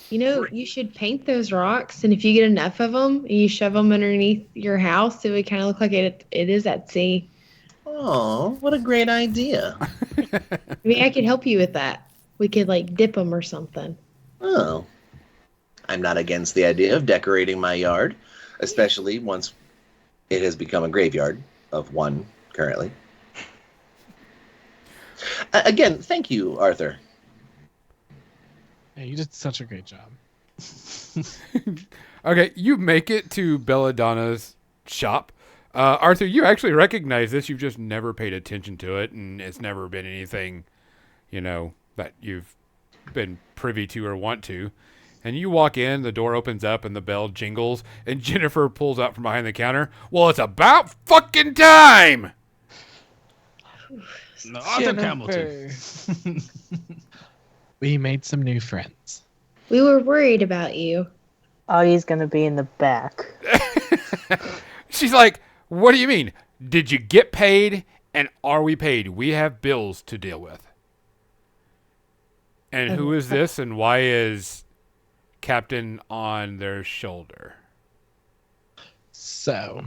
You know, you should paint those rocks, and if you get enough of them, and you shove them underneath your house, it would kind of look like it is at sea. Oh, what a great idea! Maybe I could help you with that. We could like dip them or something. Oh, I'm not against the idea of decorating my yard, especially once it has become a graveyard of one currently. Again, thank you, Arthur. Yeah, you did such a great job. Okay, you make it to Belladonna's shop. Arthur, you actually recognize this. You've just never paid attention to it, and it's never been anything, that you've been privy to or want to. And you walk in, the door opens up, and the bell jingles, and Jennifer pulls out from behind the counter. Well, it's about fucking time! Arthur Campbellton. We made some new friends. We were worried about you. Audie's gonna be in the back. She's like, what do you mean? Did you get paid, and are we paid? We have bills to deal with. And who is this, and why is Captain on their shoulder? So,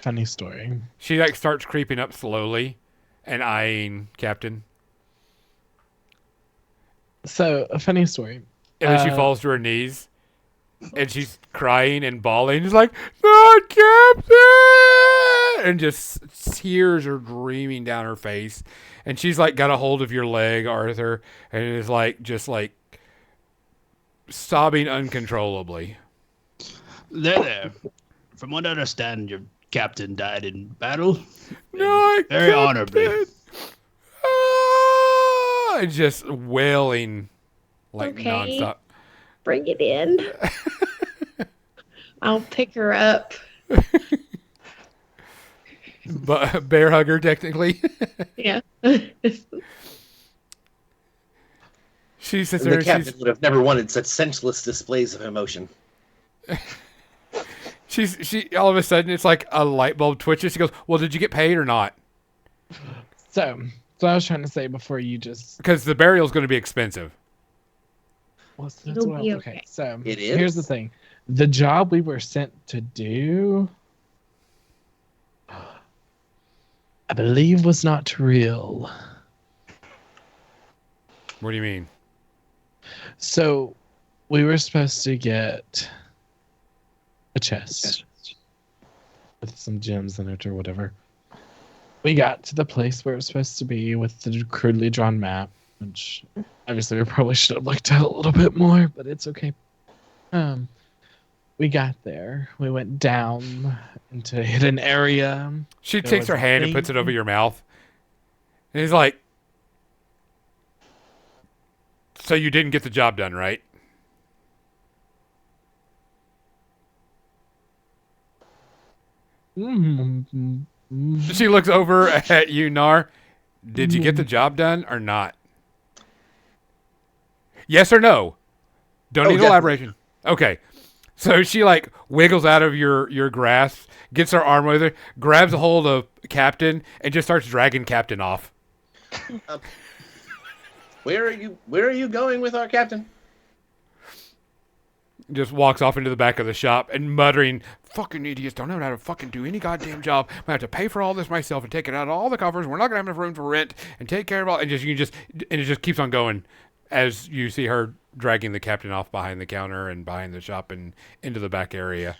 funny story. She starts creeping up slowly and eyeing Captain. So, a funny story. And then she falls to her knees and she's crying and bawling. She's like, "Not Captain!" And just tears are streaming down her face. And she's got a hold of your leg, Arthur, and is just sobbing uncontrollably. There. From what I understand, your captain died in battle. Not Very Captain! honorably. And just wailing Okay. nonstop. Bring it in. I'll pick her up. But bear hugger, technically. Yeah. She sits The there and captain would have never wanted such senseless displays of emotion. she all of a sudden it's like a light bulb twitches. She goes, "Well, did you get paid or not?" So I was trying to say before you just. Because the burial's going to be expensive. Well, that's It'll what be okay. okay. So It is? here's the thing: the job we were sent to do, I believe, was not real. What do you mean? So we were supposed to get a chest with some gems in it or whatever. We got to the place where it was supposed to be with the crudely drawn map, which obviously we probably should have looked at a little bit more, but it's okay. We got there. We went down into a hidden area. She There takes was her a hand and thing. puts it over your mouth. And he's like, "So you didn't get the job done, right?" She looks over at you, Nar. Did you get the job done or not? Yes or no? Don't need definitely. elaboration. Okay. So she wiggles out of your grasp, gets her arm with her, grabs a hold of Captain, and just starts dragging Captain off. Where are you going with our captain? Just walks off into the back of the shop and muttering, "Fucking idiots! Don't know how to fucking do any goddamn job. I'm gonna have to pay for all this myself and take it out of all the coffers. We're not gonna have enough room for rent and take care of all." And it just keeps on going as you see her dragging the captain off behind the counter and behind the shop and into the back area.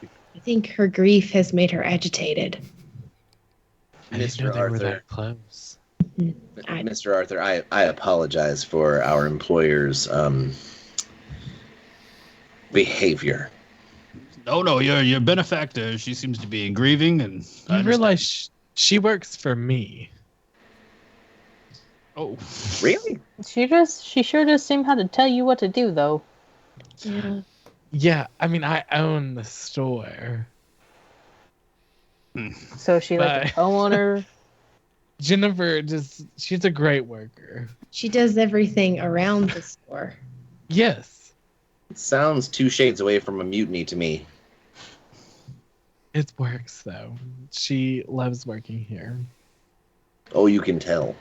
I think her grief has made her agitated. I didn't know Mr. they were Arthur, that close. Mr. Arthur, I apologize for our employer's behavior. No, your benefactor. She seems to be grieving, and I realize she works for me. Oh, Really? She sure does seem how to tell you what to do, though. Yeah. Yeah, I mean, I own the store. So is she like a Bye. co-owner? Jennifer she's a great worker. She does everything around the store. Yes. It sounds 2 shades away from a mutiny to me. It works though. She loves working here. Oh, you can tell.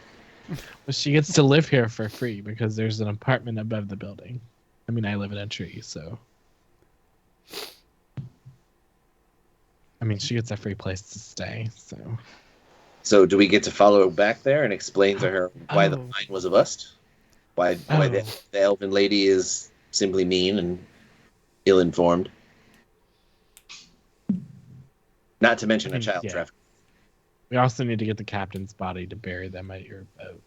But she gets to live here for free because there's an apartment above the building. I mean, I live in a tree, so. I mean, she gets a free place to stay, so. So do we get to follow back there and explain to her why the Oh. wine was a bust? Why the elven lady is simply mean and ill-informed? Not to mention a child Yeah. trafficker. We also need to get the captain's body to bury them at your boat.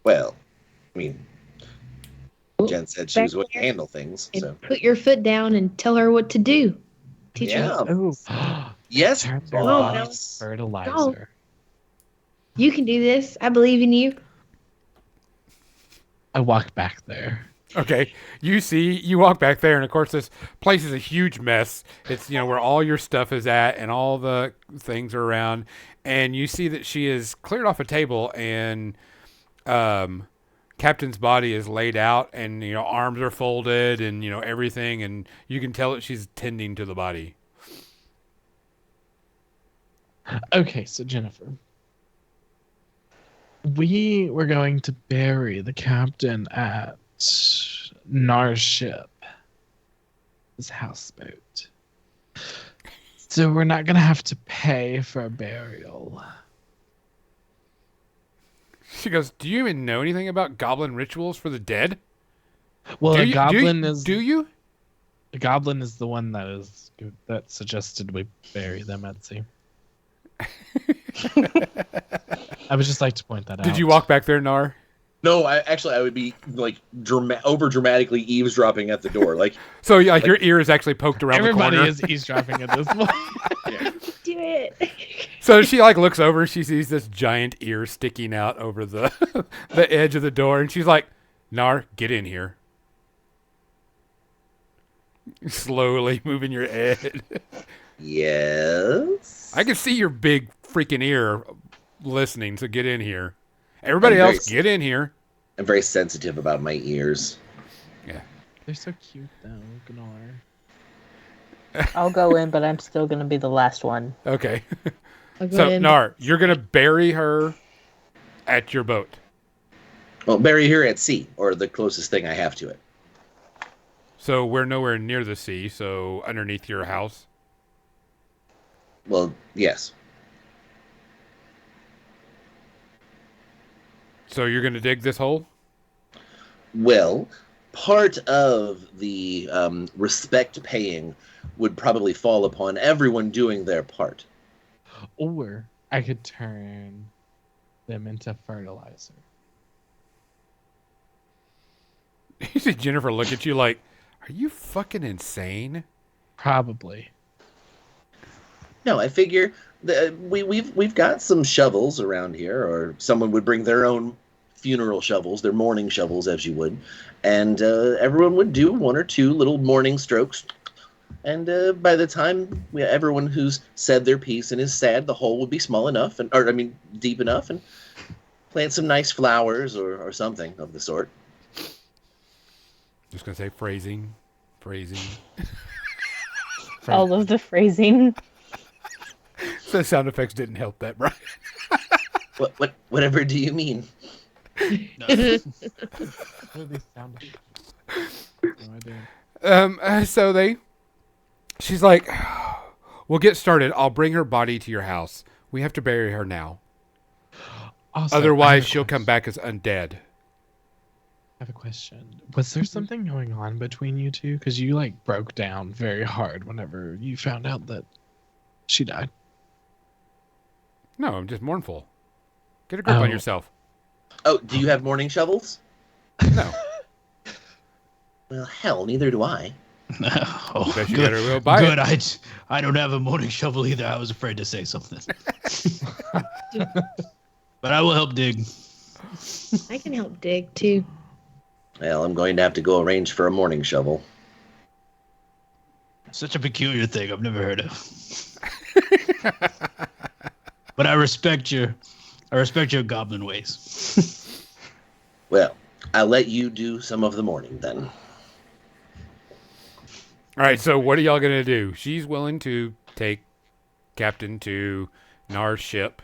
Well, I mean, Jen said she was going to handle things, And so. put your foot down and tell her what to do. Teach her. Yeah. Oh, Yes, turn their boss. body into fertilizer. You can do this. I believe in you. I walk back there. Okay, you walk back there, and of course this place is a huge mess. It's where all your stuff is at, and all the things are around, and you see that she has cleared off a table, and Captain's body is laid out, and arms are folded, and everything, and you can tell that she's tending to the body. Okay, so Jennifer. We were going to bury the captain at Nar's ship, his houseboat. So we're not going to have to pay for a burial. She goes, "Do you even know anything about goblin rituals for the dead?" Well, Do the you- goblin do, is Do you? the goblin is the one that suggested we bury them at sea. I would just like to point that out. Did you walk back there, Nar? No, I would be like over dramatically eavesdropping at the door. Like, So your ear is actually poked around Everybody the corner. is eavesdropping at this point. Do it. So she looks over, she sees this giant ear sticking out over the the edge of the door, and she's like, "Nar, get in here." Slowly moving your head. yes. I can see your big freaking ear listening, so get in here. Everybody I'm very else, get in here. I'm very sensitive about my ears. They're so cute, though. Gnar. I'll go in, but I'm still gonna be the last one. Okay. I'll go So, in. Nar, you're going to bury her at your boat. Well, bury her at sea, or the closest thing I have to it. So we're nowhere near the sea, so underneath your house. Well, yes. So you're going to dig this hole? Well, part of the respect paying would probably fall upon everyone doing their part. Or I could turn them into fertilizer. You see Jennifer look at you like, "Are you fucking insane?" Probably. No, I figure we've got some shovels around here, or someone would bring their own funeral shovels, their mourning shovels, as you would, and everyone would do 1 or 2 little mourning strokes. And by the time everyone who's said their piece and is sad, the hole would be small enough, deep enough, and plant some nice flowers or something of the sort. Just going to say phrasing. All of the phrasing. So sound effects didn't help that, Brian. Whatever do you mean? What are these sound effects? No idea. She's like, we'll get started. I'll bring her body to your house. We have to bury her now. Also, I have Otherwise, a she'll come question. back as undead. I have a question. Was there something going on between you two? Because you like broke down very hard whenever you found out that she died. No, I'm just mournful. Get a grip on Oh. yourself. Oh, do you have morning shovels? No. Well, hell, neither do I. Oh, Bet you good. better go buy Good. it. I don't have a morning shovel either. I was afraid to say something. But I will help dig. I can help dig too. Well, I'm going to have to go arrange for a morning shovel. Such a peculiar thing I've never heard of. But I respect your goblin ways. Well, I'll let you do some of the morning then. All right, so what are y'all going to do? She's willing to take Captain to Nar's ship.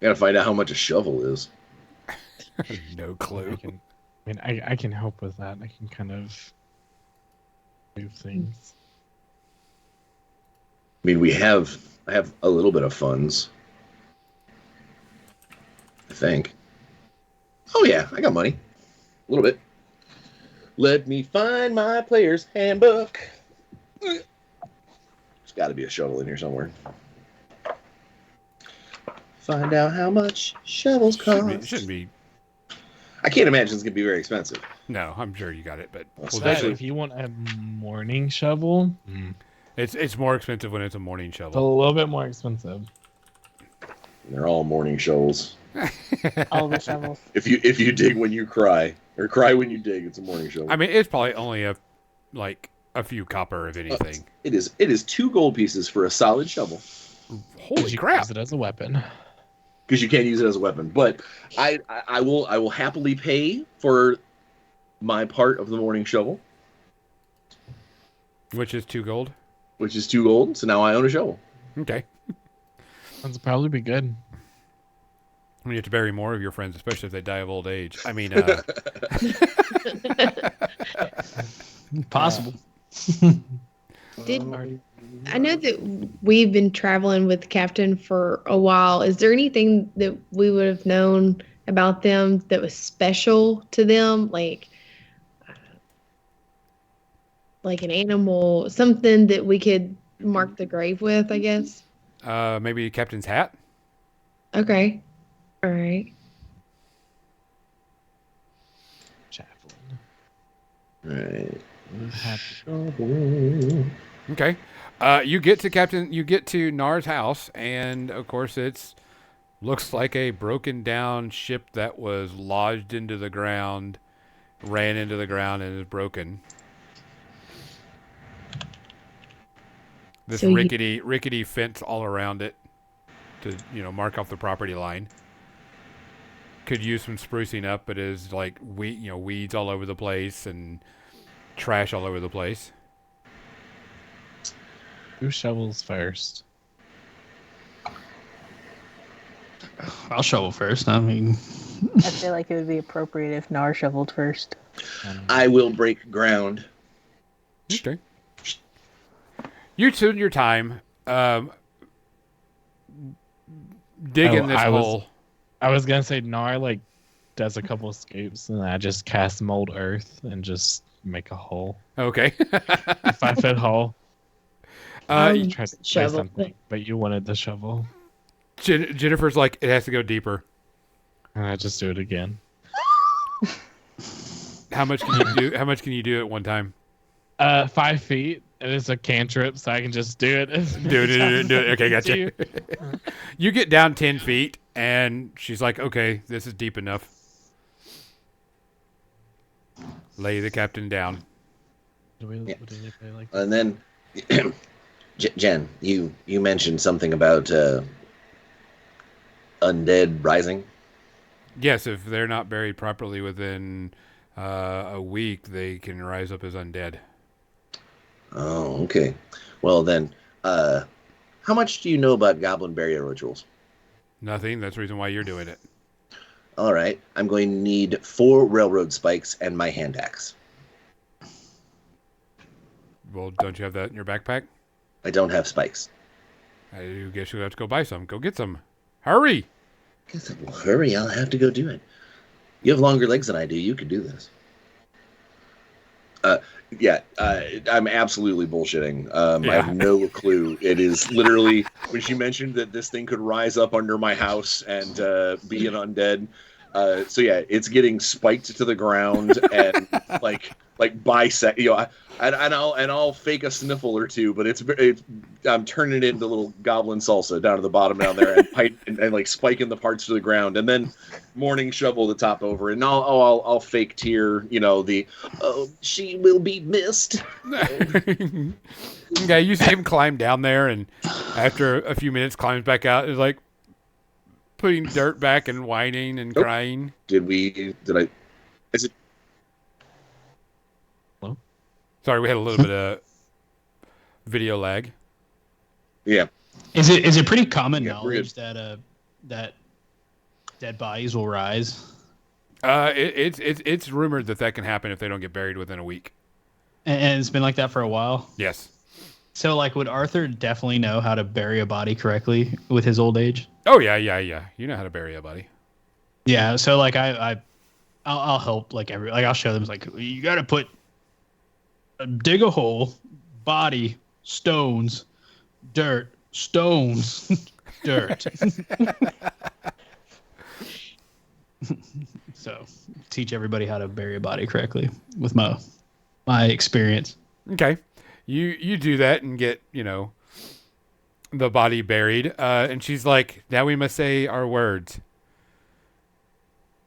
Gotta find out how much a shovel is. No clue. I can help with that. I can kind of move things. I mean, I have a little bit of funds. I think. Oh yeah, I got money. A little bit. Let me find my player's handbook. There's got to be a shovel in here somewhere. Find out how much shovels cost. Shouldn't be. I can't imagine it's gonna be very expensive. No, I'm sure you got it, but Well, we'll especially- just- If you want a morning shovel, it's more expensive when it's a morning it's a shovel. little bit more expensive. They're all morning shovels. All the shovels. If you dig when you cry, or cry when you dig, it's a morning shovel. I mean, it's probably only a few copper, if anything. It is 2 gold pieces for a solid shovel. Holy You crap! Use it as a weapon. Because you can't use it as a weapon. But I will happily pay for my part of the morning shovel, Which is 2 gold. which is 2 gold. So now I own a shovel. Okay. That'd probably be good. You have to bury more of your friends, especially if they die of old age. I mean, Possible. I know that we've been traveling with Captain for a while. Is there anything that we would have known about them that was special to them, like an animal, something that we could mark the grave with? I guess. maybe Captain's hat. Okay. All right. Javelin. Right. Shovel. Okay. You get to Nar's house, and of course looks like a broken down ship that was lodged into the ground, ran into the ground, and is broken. This So you- rickety fence all around it to mark off the property line. Could use some sprucing up, but is like weeds all over the place and trash all over the place. Who shovels first? I'll shovel first. I mean, I feel like it would be appropriate if Nar shoveled first. I will break ground. Okay. You took your time digging this hole. I was gonna say Nar does a couple of scoops, and I just cast mold earth and just make a hole, Okay. a 5-foot hole. Um, Try to say shovel. something, but you wanted the shovel, Jennifer's like, it has to go deeper. and I just do it again. How much can you do? How much can you do at one time? 5 feet. It is a cantrip, so I can just do it. Do it. Okay, gotcha. You get down 10 feet, and she's like, okay, this is deep enough. Lay the captain down. Do we Yeah. play like And then, Jen, you mentioned something about undead rising. Yes, if they're not buried properly within a week, they can rise up as undead. Oh, okay. Well then, how much do you know about goblin burial rituals? Nothing. That's the reason why you're doing it. All right. I'm going to need 4 railroad spikes and my hand axe. Well, don't you have that in your backpack? I don't have spikes. I guess you'll have to go buy some. Go get some. Hurry! Well, hurry. I'll have to go do it. You have longer legs than I do. You could do this. I'm absolutely bullshitting. I have no clue. It is literally when she mentioned that this thing could rise up under my house and be an undead. So yeah, it's getting spiked to the ground and like bisect. And I'll fake a sniffle or two, but it's I'm turning it into little goblin salsa down to the bottom down there and pipe and like spiking the parts to the ground, and then morning shovel the top over, and I'll fake tear. She will be missed. Okay, you see him climb down there, and after a few minutes, climbs back out. Is like putting dirt back and whining and crying. Did I? Is it? Sorry, we had a little bit of video lag. Yeah. Is it pretty common knowledge that dead bodies will rise? It's rumored that can happen if they don't get buried within a week. And it's been like that for a while? Yes. So, like, would Arthur definitely know how to bury a body correctly with his old age? Oh, yeah. You know how to bury a body. Yeah, so, like, I'll help, like, I'll show them, like, you got to dig a hole, body, stones, dirt, stones, dirt. So, teach everybody how to bury a body correctly with my experience. Okay. You do that and get, the body buried. And she's like, now we must say our words.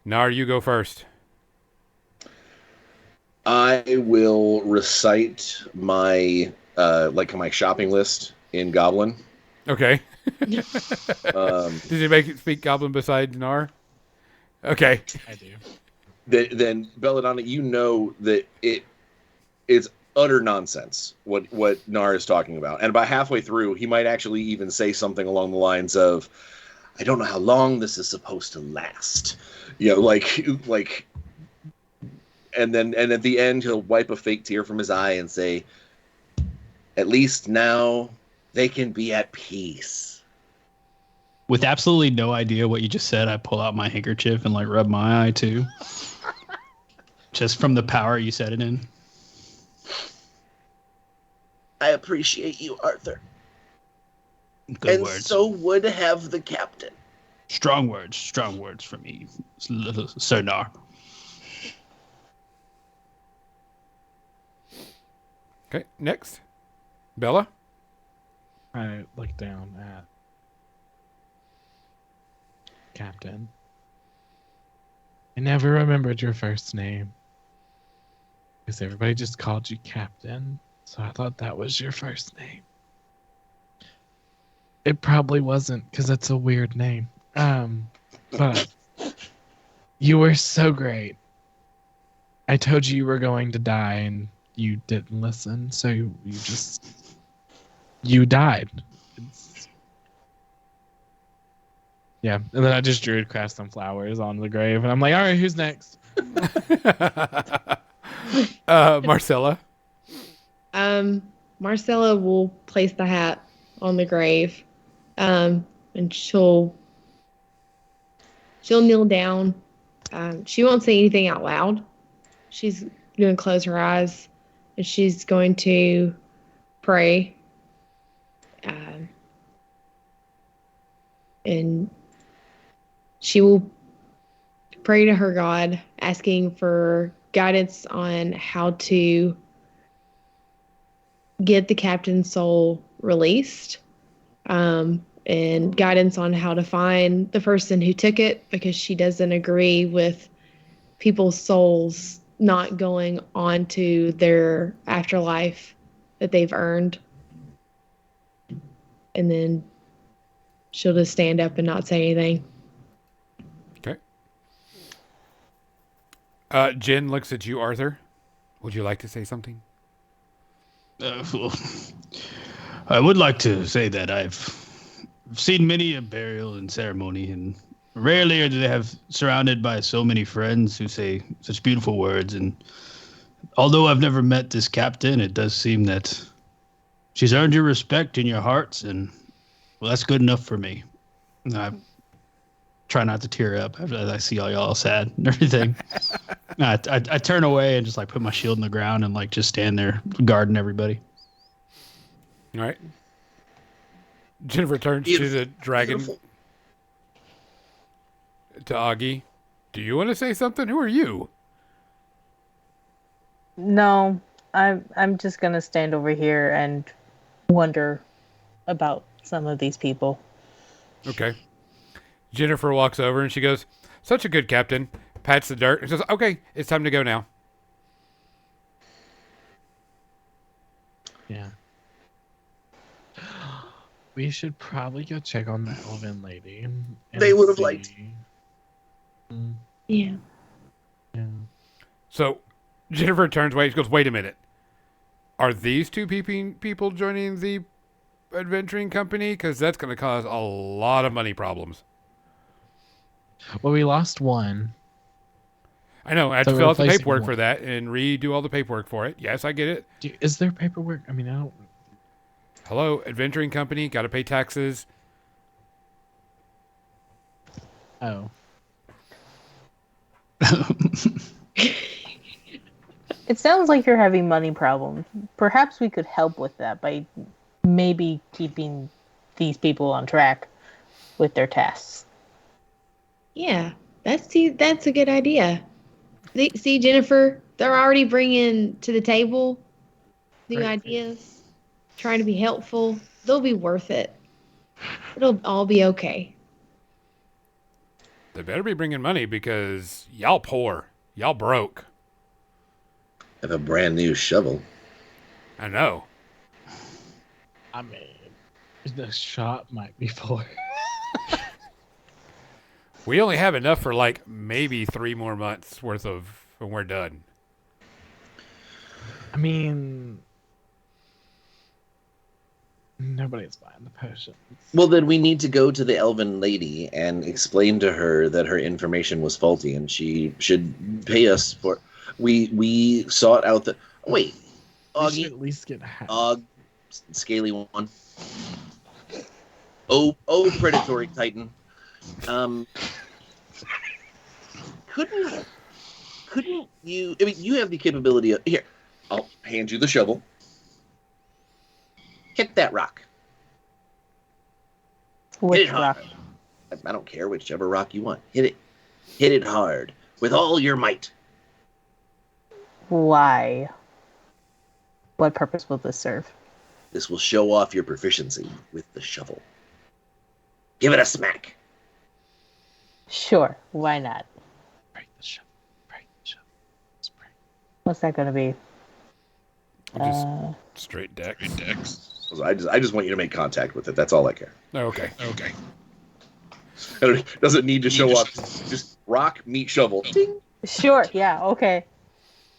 Nar, you go first. I will recite my my shopping list in Goblin. Okay. Does he make it speak Goblin besides Nar? Okay. I do. Then Belladonna, you know that it's utter nonsense what Nar is talking about, and about halfway through, he might actually even say something along the lines of, "I don't know how long this is supposed to last," like. And at the end, he'll wipe a fake tear from his eye and say, "At least now they can be at peace." With absolutely no idea what you just said, I pull out my handkerchief and rub my eye too. Just from the power you said it in. I appreciate you, Arthur. Good and words. So would have the captain. Strong words from me, Sir Nar. Okay, next. Bella? I look down at Captain. I never remembered your first name. Because everybody just called you Captain. So I thought that was your first name. It probably wasn't, because it's a weird name. But you were so great. I told you were going to die, and you didn't listen, so you died. Yeah, and then I just Druidcraft some flowers on the grave, and I'm like, all right, who's next? Marcella? Marcella will place the hat on the grave, and she'll kneel down. She won't say anything out loud. She's going to close her eyes, and she's going to pray. And she will pray to her God, asking for guidance on how to get the captain's soul released, and guidance on how to find the person who took it, because she doesn't agree with people's souls not going on to their afterlife that they've earned. And then she'll just stand up and not say anything. Okay. Jen looks at you, Arthur. Would you like to say something? Well, I would like to say that I've I've seen many a burial and ceremony, and rarely are they have surrounded by so many friends who say such beautiful words. And although I've never met this captain, it does seem that she's earned your respect in your hearts, and well, that's good enough for me. And I try not to tear up as I see all y'all sad and everything. I turn away and just like put my shield in the ground and like just stand there guarding everybody. All right. Jennifer turns to the dragon, Beautiful. to Augie. Do you want to say something? Who are you? No, I'm just gonna stand over here and wonder about some of these people. Okay. Jennifer walks over and she goes, "Such a good captain." Pats the dirt and says, "Okay, it's time to go now." Yeah. We should probably go check on the elven lady. And They would have liked. see. Mm, Yeah. yeah. So Jennifer turns away. She goes, "Wait a minute. Are these two people joining the adventuring company? Because that's going to cause a lot of money problems." Well, we lost one. I know. I have So to we're fill out the replacing paperwork one. for that and redo all the paperwork for it. Yes, I get it. Is there paperwork? I mean, I don't. Hello, adventuring company. Got to pay taxes. Oh. It sounds like you're having money problems. Perhaps we could help with that by maybe keeping these people on track with their tasks. Yeah. That's a good idea. See, Jennifer, they're already bringing to the table new Great. ideas, trying to be helpful. They'll be worth it. It'll all be okay. They better be bringing money because y'all poor. Y'all broke. I have a brand new shovel. I know. I mean, the shop might be full. We only have enough for like maybe 3 more months worth of when we're done. I mean, nobody's buying the potions. Well, then we need to go to the elven lady and explain to her that her information was faulty and she should pay us for. We sought out the. Wait, We should Augie, at least get half. scaly one. Oh, predatory titan. Couldn't you? I mean, you have the capability of. Here, I'll hand you the shovel. Hit that rock. Which Hit it hard. rock? I don't care whichever rock you want. Hit it. Hit it hard with all your might. Why? What purpose will this serve? This will show off your proficiency with the shovel. Give it a smack. Sure, why not? Break the shovel. Break the shovel. Let's break. What's that gonna be? Just Uh, straight deck. I just want you to make contact with it. That's all I care. Okay. It doesn't need to show up. Just rock, meat, shovel. Ding. sure, yeah, okay.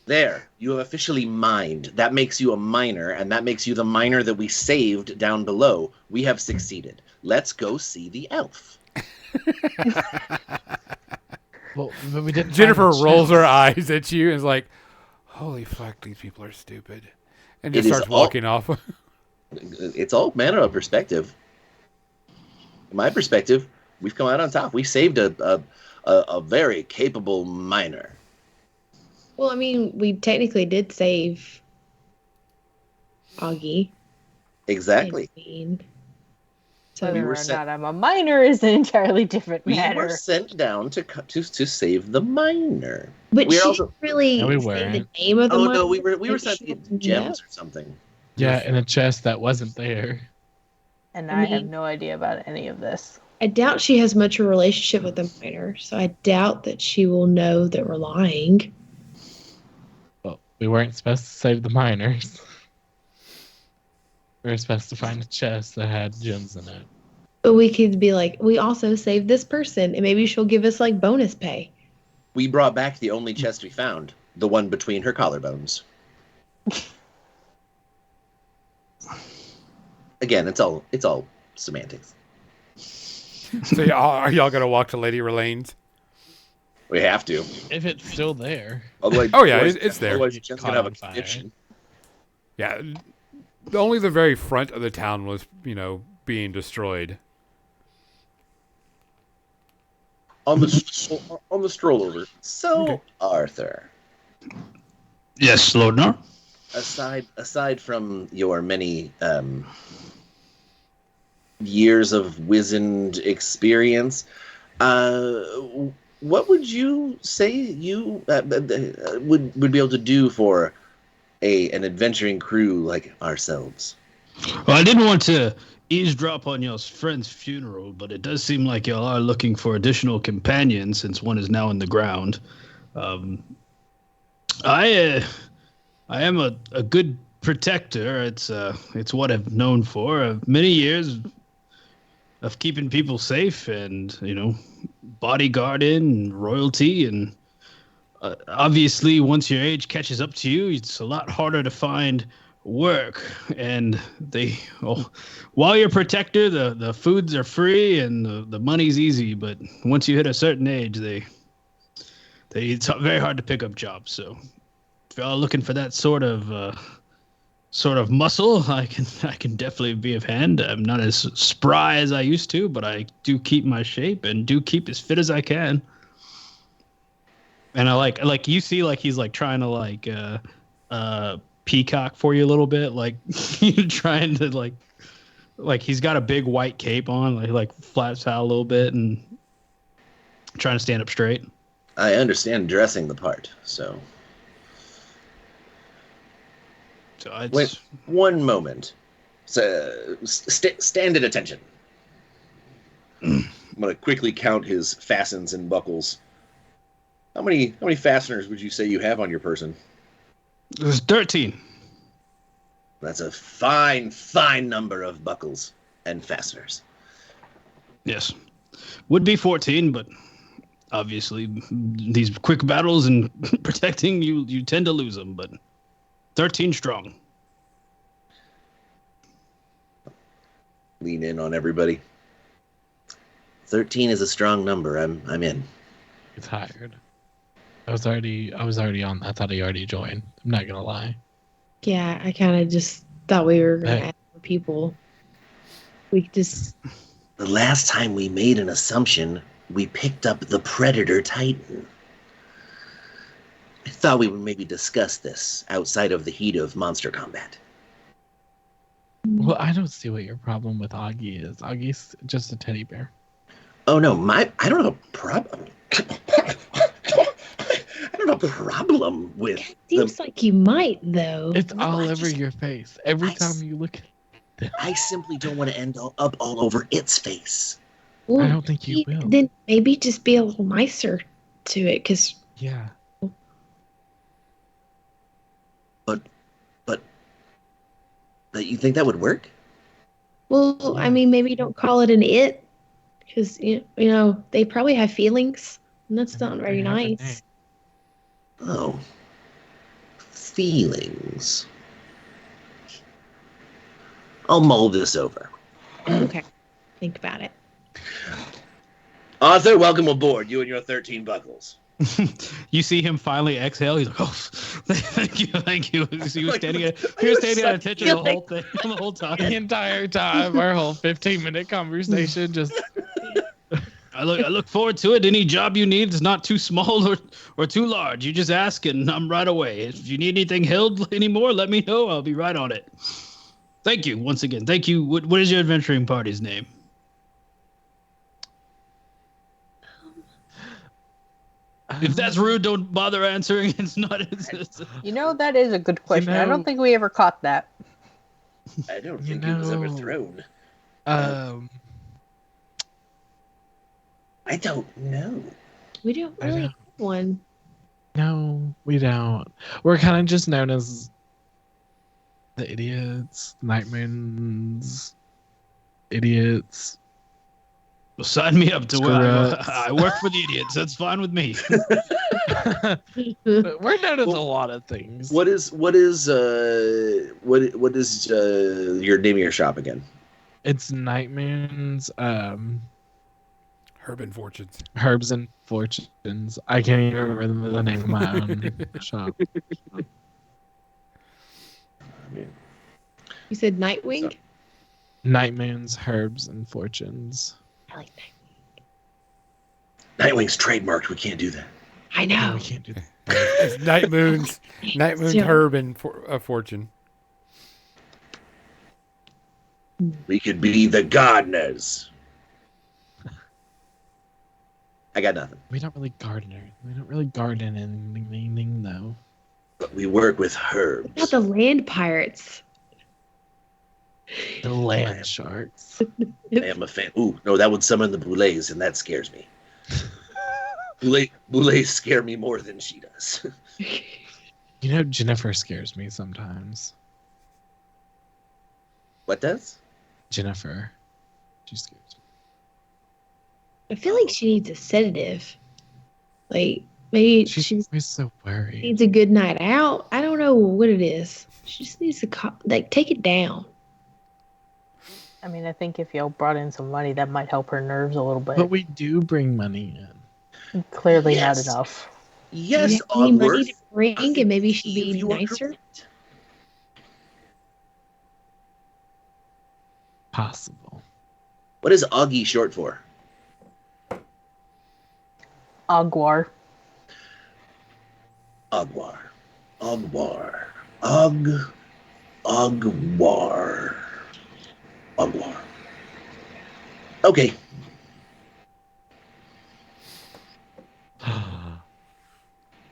There, you have officially mined. That makes you a miner, and that makes you the miner that we saved down below. We have succeeded. Let's go see the elf. Well, but we didn't. Jennifer find the rolls chest. her eyes at you and is like, "Holy fuck, these people are stupid," and just It is starts all- walking off. It's all matter of perspective. In my perspective, we've come out on top. We saved a very capable miner. Well, I mean, we technically did save Augie. Exactly. I mean, so Whether were or sent- not I'm a minor is an entirely different We matter. were sent down to save the miner. but we're she also- didn't really No, we say the weren't. name of the Oh mine. no, we were Maybe sent she to doesn't gems know. or something. Yeah, in a chest that wasn't there. And I I have mean- no idea about any of this. I doubt she has much of a relationship with the miner, so I doubt that she will know that we're lying. Well, we weren't supposed to save the miners. We were supposed to find a chest that had gems in it. But we could be like, we also saved this person, and maybe she'll give us like bonus pay. We brought back the only chest we found, the one between her collarbones. Again, it's all semantics. So are y'all gonna walk to Lady Relane's? We have to. If it's still there. Otherwise, Oh, yeah, otherwise- it's there. Otherwise, Get Jen's caught gonna have a on fire. conviction. Yeah, only the very front of the town was, being destroyed. On the stroll over. So, Okay. Arthur, Yes, Lordnar. aside from your many years of wizened experience, what would you say you would be able to do for an adventuring crew like ourselves? Well, I didn't want to eavesdrop on your friend's funeral, but it does seem like y'all are looking for additional companions since one is now in the ground. I am a good protector. It's what I've known for. Many years of keeping people safe and, bodyguarding and royalty. And obviously, once your age catches up to you, it's a lot harder to find work. And while you're a protector, the foods are free and the money's easy. But once you hit a certain age, it's very hard to pick up jobs. So if y'all are looking for that sort of muscle, I can definitely be of hand. I'm not as spry as I used to, but I do keep my shape and do keep as fit as I can. And I like you see, like he's like trying to peacock for you a little bit, like trying to like he's got a big white cape on, like flaps out a little bit and trying to stand up straight. I understand dressing the part, so. So Wait, one moment. So, stand at attention. I'm gonna quickly count his fastens and buckles. How many fasteners would you say you have on your person? It was 13. That's a fine number of buckles and fasteners. Yes. Would be 14, but obviously these quick battles and protecting, you tend to lose them, but 13 strong. Lean in on everybody. 13 is a strong number. I'm in. You're tired. I was already on. I thought he already joined. I'm not gonna lie. Yeah, I kind of just thought we were going to Hey. add more people. We just. The last time we made an assumption, we picked up the Predator Titan. I thought we would maybe discuss this outside of the heat of monster combat. Well, I don't see what your problem with Augie is. Augie's just a teddy bear. Oh no, I don't have a problem. I don't have a problem with Seems like you might, though. It's No, all I over just- your face. Every I time s- you look at I simply don't want to end up all over its face. Well, I don't think you will. Then maybe just be a little nicer to it, because Yeah. But you think that would work? well, I mean, maybe don't call it an it, because you know they probably have feelings, and that's not They very have a name. nice. Oh. Feelings. I'll mull this over. Okay, think about it. Arthur, welcome aboard. You and your 13 buckles. You see him finally exhale. He's like, "Oh, thank you." He was standing at attention the whole thing, the whole The time. entire time, our whole 15-minute conversation just I look forward to it. Any job you need is not too small or too large. You just ask, and I'm right away. If you need anything held anymore, let me know. I'll be right on it. Thank you once again. Thank you. What is your adventuring party's name? If that's rude, don't bother answering. It's not. That is a good question. I know- don't think we ever caught that. I don't You think it was ever know- thrown. I don't know. We don't I really know. have one. No, we don't. We're kind of just known as the idiots, Nightmares, idiots. Well, sign me up to Screw work. ups. I work for the idiots. That's fine with me. We're known as Well, a lot of things. What is your name of your shop again? It's Nightmares, Herb and Fortunes. Herbs and Fortunes. I can't even remember the name of my own shop. You said Nightwing? Night Moon's Herbs and Fortunes. I like that. Nightwing's trademarked. We can't do that. I No, know. we can't do that. It's Night Moon's Yeah. Herb and Fortune. We could be the gardeners. I got nothing. We don't really garden. We don't really garden anything though. But we work with What herbs. about the land pirates? The land sharks. I am a fan. Ooh, no, that would summon the boulets, and that scares me. Boulets scare me more than she does. You know, Jennifer scares me sometimes. What does? Jennifer. She scares me. I feel like she needs a sedative. Like maybe She's she always so worried. needs a good night out. I don't know what it is. She just needs to take it down. I mean, I think if y'all brought in some money, that might help her nerves a little bit. But we do bring money in. Clearly Yes. not enough. Yes, Do you have any money Ogworth. to bring, I think and maybe she'd if be you are nicer. correct. Possible. What is Augie short for? Aguar. Ogwar. Ogwar. Ogwar. Ogwar. Okay. All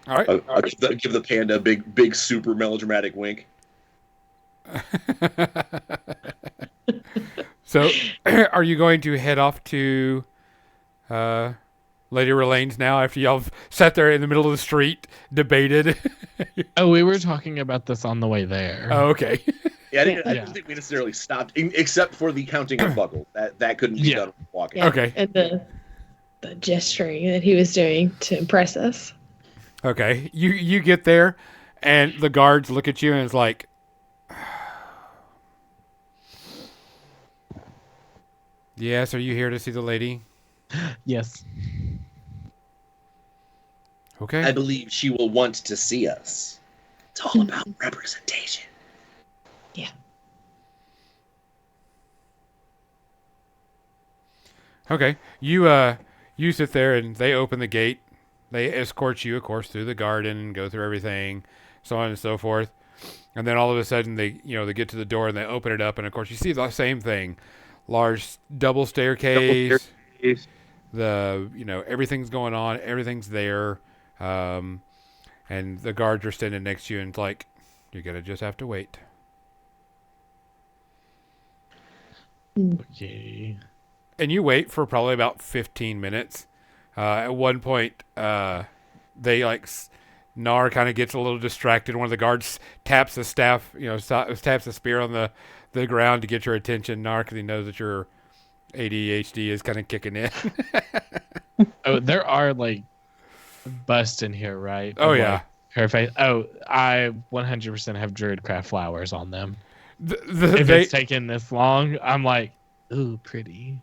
right. I'll give the panda a big, super melodramatic wink. So, are you going to head off to Lady Relane's now after y'all have sat there in the middle of the street, debated? Oh, we were talking about this on the way there. Oh, okay. Yeah, I didn't Yeah. think we necessarily stopped, except for the counting of buckles. That couldn't be Yeah. done walking. Yeah, Okay. and the gesturing that he was doing to impress us. Okay. You get there, and the guards look at you and it's like, yes, are you here to see the lady? Yes. Okay. I believe she will want to see us. It's all about representation. Okay. You sit there and they open the gate. They escort you, of course, through the garden and go through everything, so on and so forth. And then all of a sudden they get to the door and they open it up, and of course you see the same thing. Large double staircase. Everything's going on, everything's there. And the guards are standing next to you and it's like, you're going to just have to wait. Okay. And you wait for probably about 15 minutes. At one point, Nar kind of gets a little distracted. One of the guards taps the staff, taps the spear on the ground to get your attention, Nar, because he knows that your ADHD is kind of kicking in. Oh, there are like busts in here, right? Oh, Of, yeah. like, her face. Oh, I 100% have Druidcraft flowers on them. If it's taken this long, I'm like, ooh, pretty.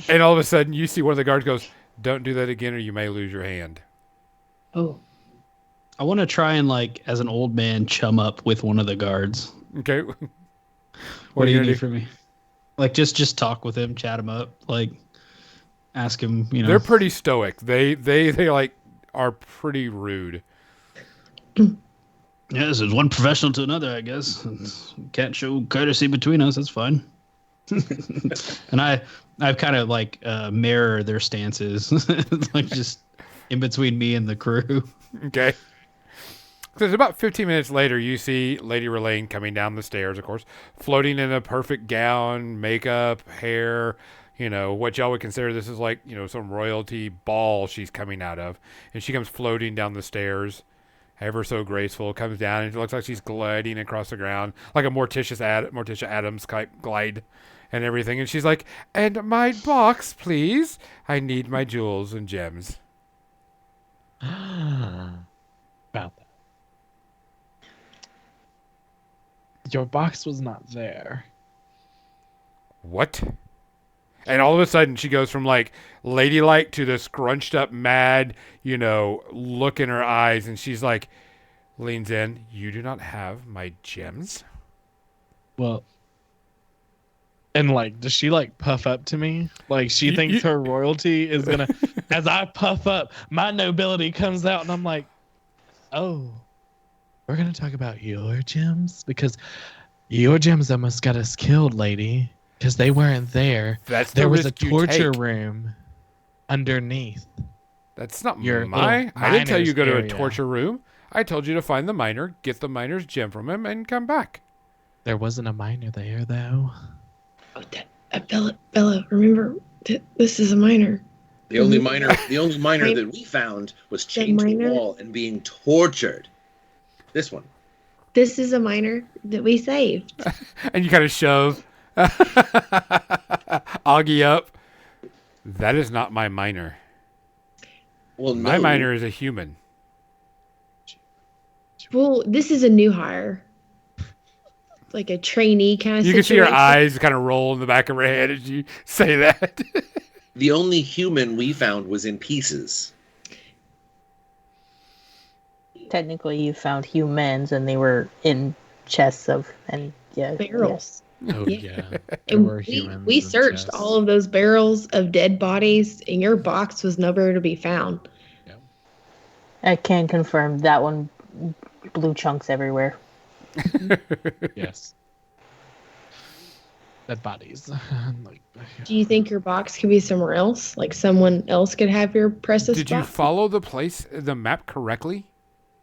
And all of a sudden, you see one of the guards goes, "Don't do that again, or you may lose your hand." Oh, I want to try and, like, as an old man, chum up with one of the guards. Okay. What do you gonna need from me? Like, just talk with him, chat him up, like, ask him. They're pretty stoic. They like are pretty rude. Yeah, this is one professional to another, I guess. Can't show courtesy between us. That's fine. And I've kind of like mirror their stances, like just in between me and the crew. Okay. Because about 15 minutes later, you see Lady Relane coming down the stairs, of course, floating in a perfect gown, makeup, hair, what y'all would consider this is like, some royalty ball she's coming out of. And she comes floating down the stairs, ever so graceful, comes down, and it looks like she's gliding across the ground, like a Morticia Adams type glide and everything. And she's like, "And my box, please. I need my jewels and gems." About that. Your box was not there. What? And all of a sudden, she goes from like ladylike to the scrunched up, mad, look in her eyes. And she's like, leans in, you do not have my gems? Well, and like, does she like puff up to me? Like she thinks her royalty is gonna, as I puff up, my nobility comes out, and I'm like, oh, we're gonna talk about your gems? Because your gems almost got us killed, lady. Because they weren't there. There was a torture room underneath. That's not Your I didn't tell you to go to a area. torture room. I told you to find the miner, get the miner's gem from him, and come back. There wasn't a miner there, though. Oh, Bella, remember, this is a miner. The only miner that we found was chained to the wall and being tortured. This one. This is a miner that we saved. And you kind of shove Augie up. That is not my miner. Well, My no. miner is a human. Well, this is a new hire. Like a trainee kind of You situation. can see her eyes kind of roll in the back of her head as you say that. The only human we found was in pieces. Technically, you found humans, and they were in chests barrels. Oh, yeah. There And were humans. we in searched chests. all of those barrels of dead bodies, and your box was nowhere to be found. I can confirm that one. Blue chunks everywhere. Yes. Dead bodies. Like, Do you think your box could be somewhere else? Like someone else could have your precious Did you box? follow the map correctly?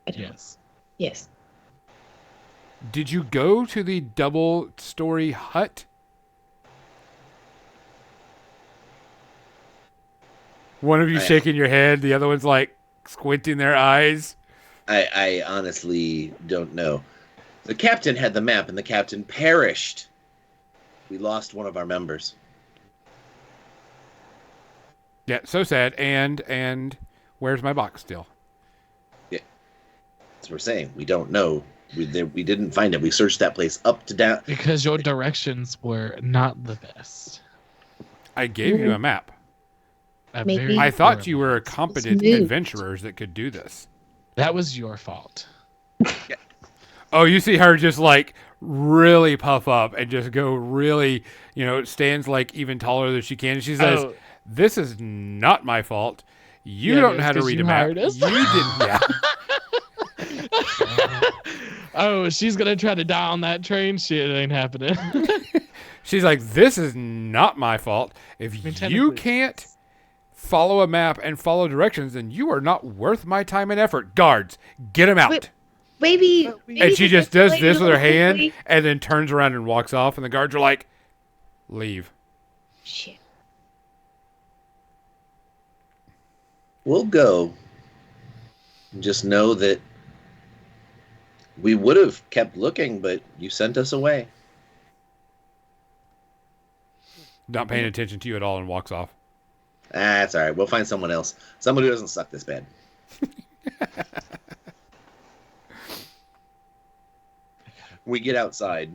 I don't know. yes. Yes. Did you go to the double-story hut? One of you shaking your head, the other one's like squinting their eyes. I honestly don't know. The captain had the map, and the captain perished. We lost one of our members. Yeah, so sad. And where's my box still? Yeah, that's what we're saying. We don't know. We didn't find it. We searched that place up to down. Because your directions were not the best. I gave you a map. Maybe- I thought you were competent moved. adventurers that could do this. That was your fault. Oh, you see her just like really puff up and just go really, stands like even taller than she can. And she says, Oh. "This is not my fault. You Yeah, don't it know is how to 'cause read you a map. hired us." You didn't." Yeah. Oh, she's gonna try to die on that train. Shit, it ain't happening. She's like, "This is not my fault. If you technically- can't follow a map and follow directions, then you are not worth my time and effort. Guards, get him out." Wait, maybe And she the just does lady this with her really hand quickly- and then turns around and walks off. And the guards are like, "Leave." Shit. We'll go. Just know that we would have kept looking, but you sent us away. Not paying attention to you at all and walks off. That's all right. We'll find someone else. Someone who doesn't suck this bad. We get outside.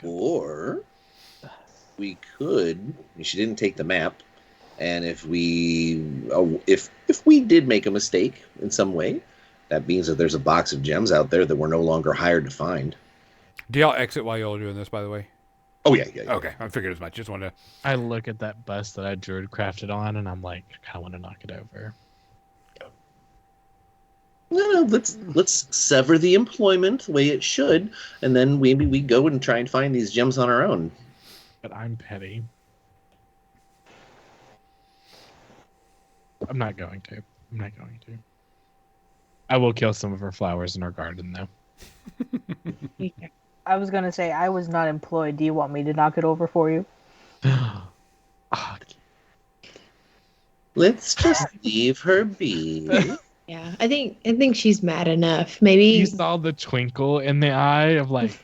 Or we could. She didn't take the map, and if we did make a mistake in some way, that means that there's a box of gems out there that we're no longer hired to find. Do y'all exit while y'all are doing this, by the way? Oh yeah. Okay, I figured as much. Just wanted to. I look at that bus that I druid crafted on, and I'm like, I kind of want to knock it over. No, let's sever the employment the way it should, and then maybe we go and try and find these gems on our own. But I'm petty. I'm not going to. I will kill some of her flowers in her garden, though. I was gonna say I was not employed. Do you want me to knock it over for you? Ah, Let's just leave her be. Yeah, I think she's mad enough. Maybe you saw the twinkle in the eye of like,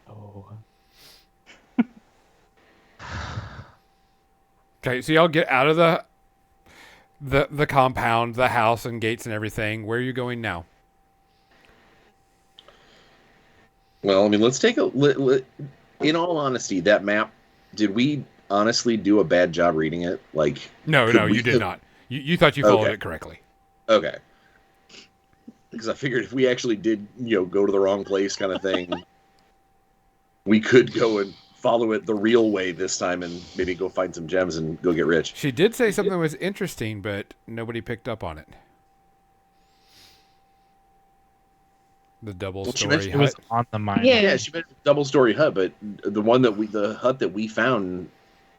oh. Okay, so y'all get out of the compound, the house and gates and everything. Where are you going now? Well, I mean, let's take a. In all honesty, that map Did we honestly do a bad job reading it? Like, No, could we you did have- not. You thought you followed Okay. it correctly. Okay. Because I figured if we actually did, go to the wrong place kind of thing, we could go and follow it the real way this time and maybe go find some gems and go get rich. She did say something was interesting, but nobody picked up on it. The double Well, she story mentioned It was hut. on the mine. Yeah. Yeah, she mentioned double-story hut, but the hut that we found,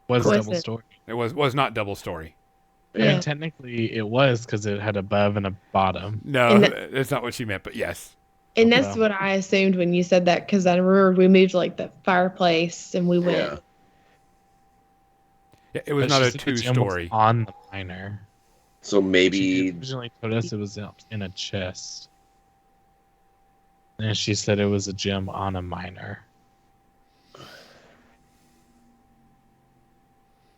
Was Was double it? story. It was not double story. I mean, Yeah. technically it was because it had above and a bottom. No, And that's not what she meant. But yes, And that's Well. what I assumed when you said that, because I remember we moved like the fireplace and we went. yeah. Yeah, it was But not she a said the gem was two-story. on the miner. So She maybe originally told us it was in a chest. And she said it was a gem on a miner.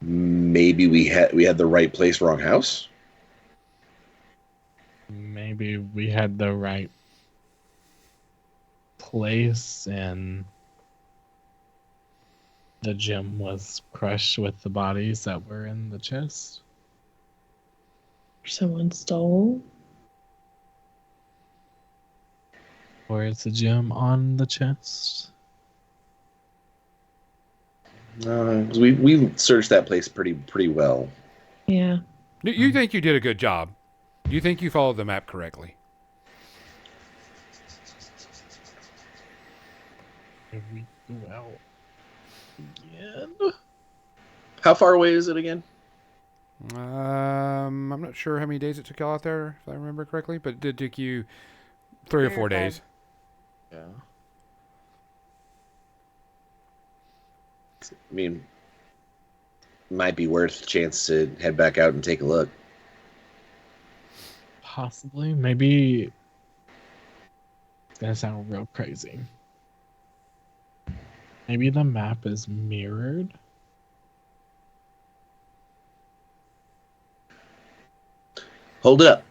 we had the right place, wrong house. Maybe we had the right place and the gem was crushed with the bodies that were in the chest. Someone stole. Or it's a gem on the chest. 'Cause we searched that place pretty well. Yeah. You think you did a good job? You think you followed the map correctly? If we go out again. How far away is it again? I'm not sure how many days it took y'all out there, if I remember correctly, but it did take you 3 or 4 days. Yeah. I mean, might be worth a chance to head back out and take a look. Possibly. Maybe. It's gonna sound real crazy. Maybe the map is mirrored. Hold it up.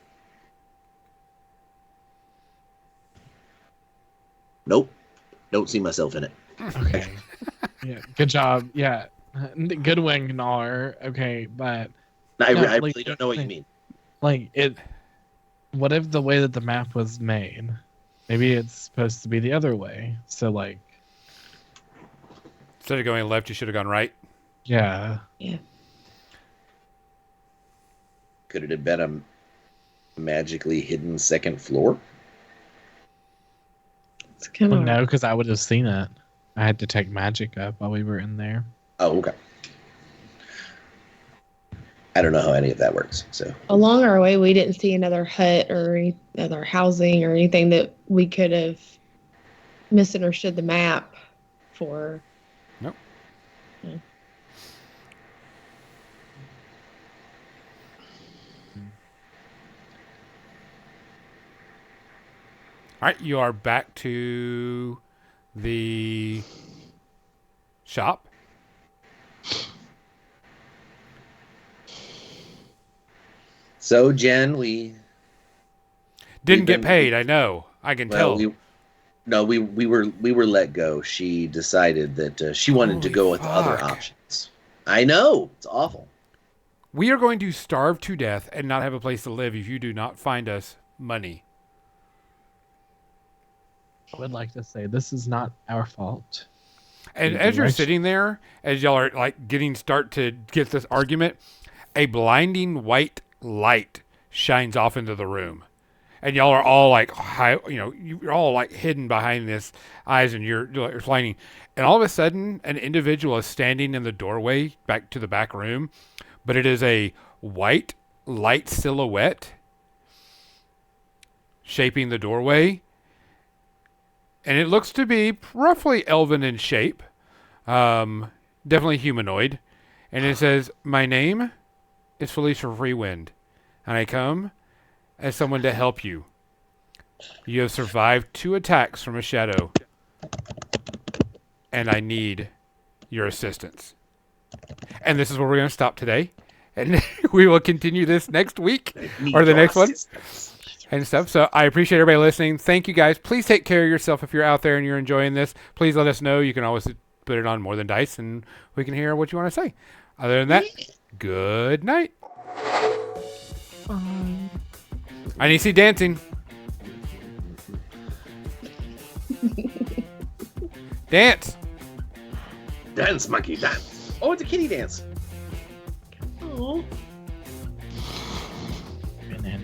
Nope. Don't see myself in it. Okay. Yeah. Good job. Yeah. Good wing, Gnar. Okay, but I No, really like, don't know what you like- mean. like it. What if the way that the map was made? Maybe it's supposed to be the other way. So like, Instead of going left, you should have gone right. yeah. Could it have been a magically hidden second floor? It's kind Well, of no, because I would have seen it. I had to take magic up while we were in there. Oh, okay. I don't know how any of that works. So along our way. We didn't see another hut or any other housing or anything that we could have misunderstood the map for. Nope. Yeah. All right, you are back to the shop. Jen, we Didn't We've get been- paid, I know. I can tell. we were let go. She decided that she wanted to Holy go with other fuck. options. I know, it's awful. We are going to starve to death and not have a place to live if you do not find us money. I would like to say this is not our fault. And You're as you're right. sitting there, as y'all are like start to get this argument, a blinding white light shines off into the room. And y'all are all like, you're all like hidden behind this eyes, and you're explaining. And all of a sudden, an individual is standing in the doorway back to the back room, but it is a white light silhouette shaping the doorway. And it looks to be roughly elven in shape, definitely humanoid. And it says, "My name is Felicia Freewind, and I come as someone to help you. You have survived 2 attacks from a shadow, and I need your assistance." And this is where we're going to stop today, and we will continue this next week or the next one and stuff. So I appreciate everybody listening. Thank you guys. Please take care of yourself if you're out there and you're enjoying this. Please let us know. You can always put it on More Than Dice, and we can hear what you want to say. Other than that, good night. I need to see dancing. Dance, monkey, dance. Oh, it's a kitty dance.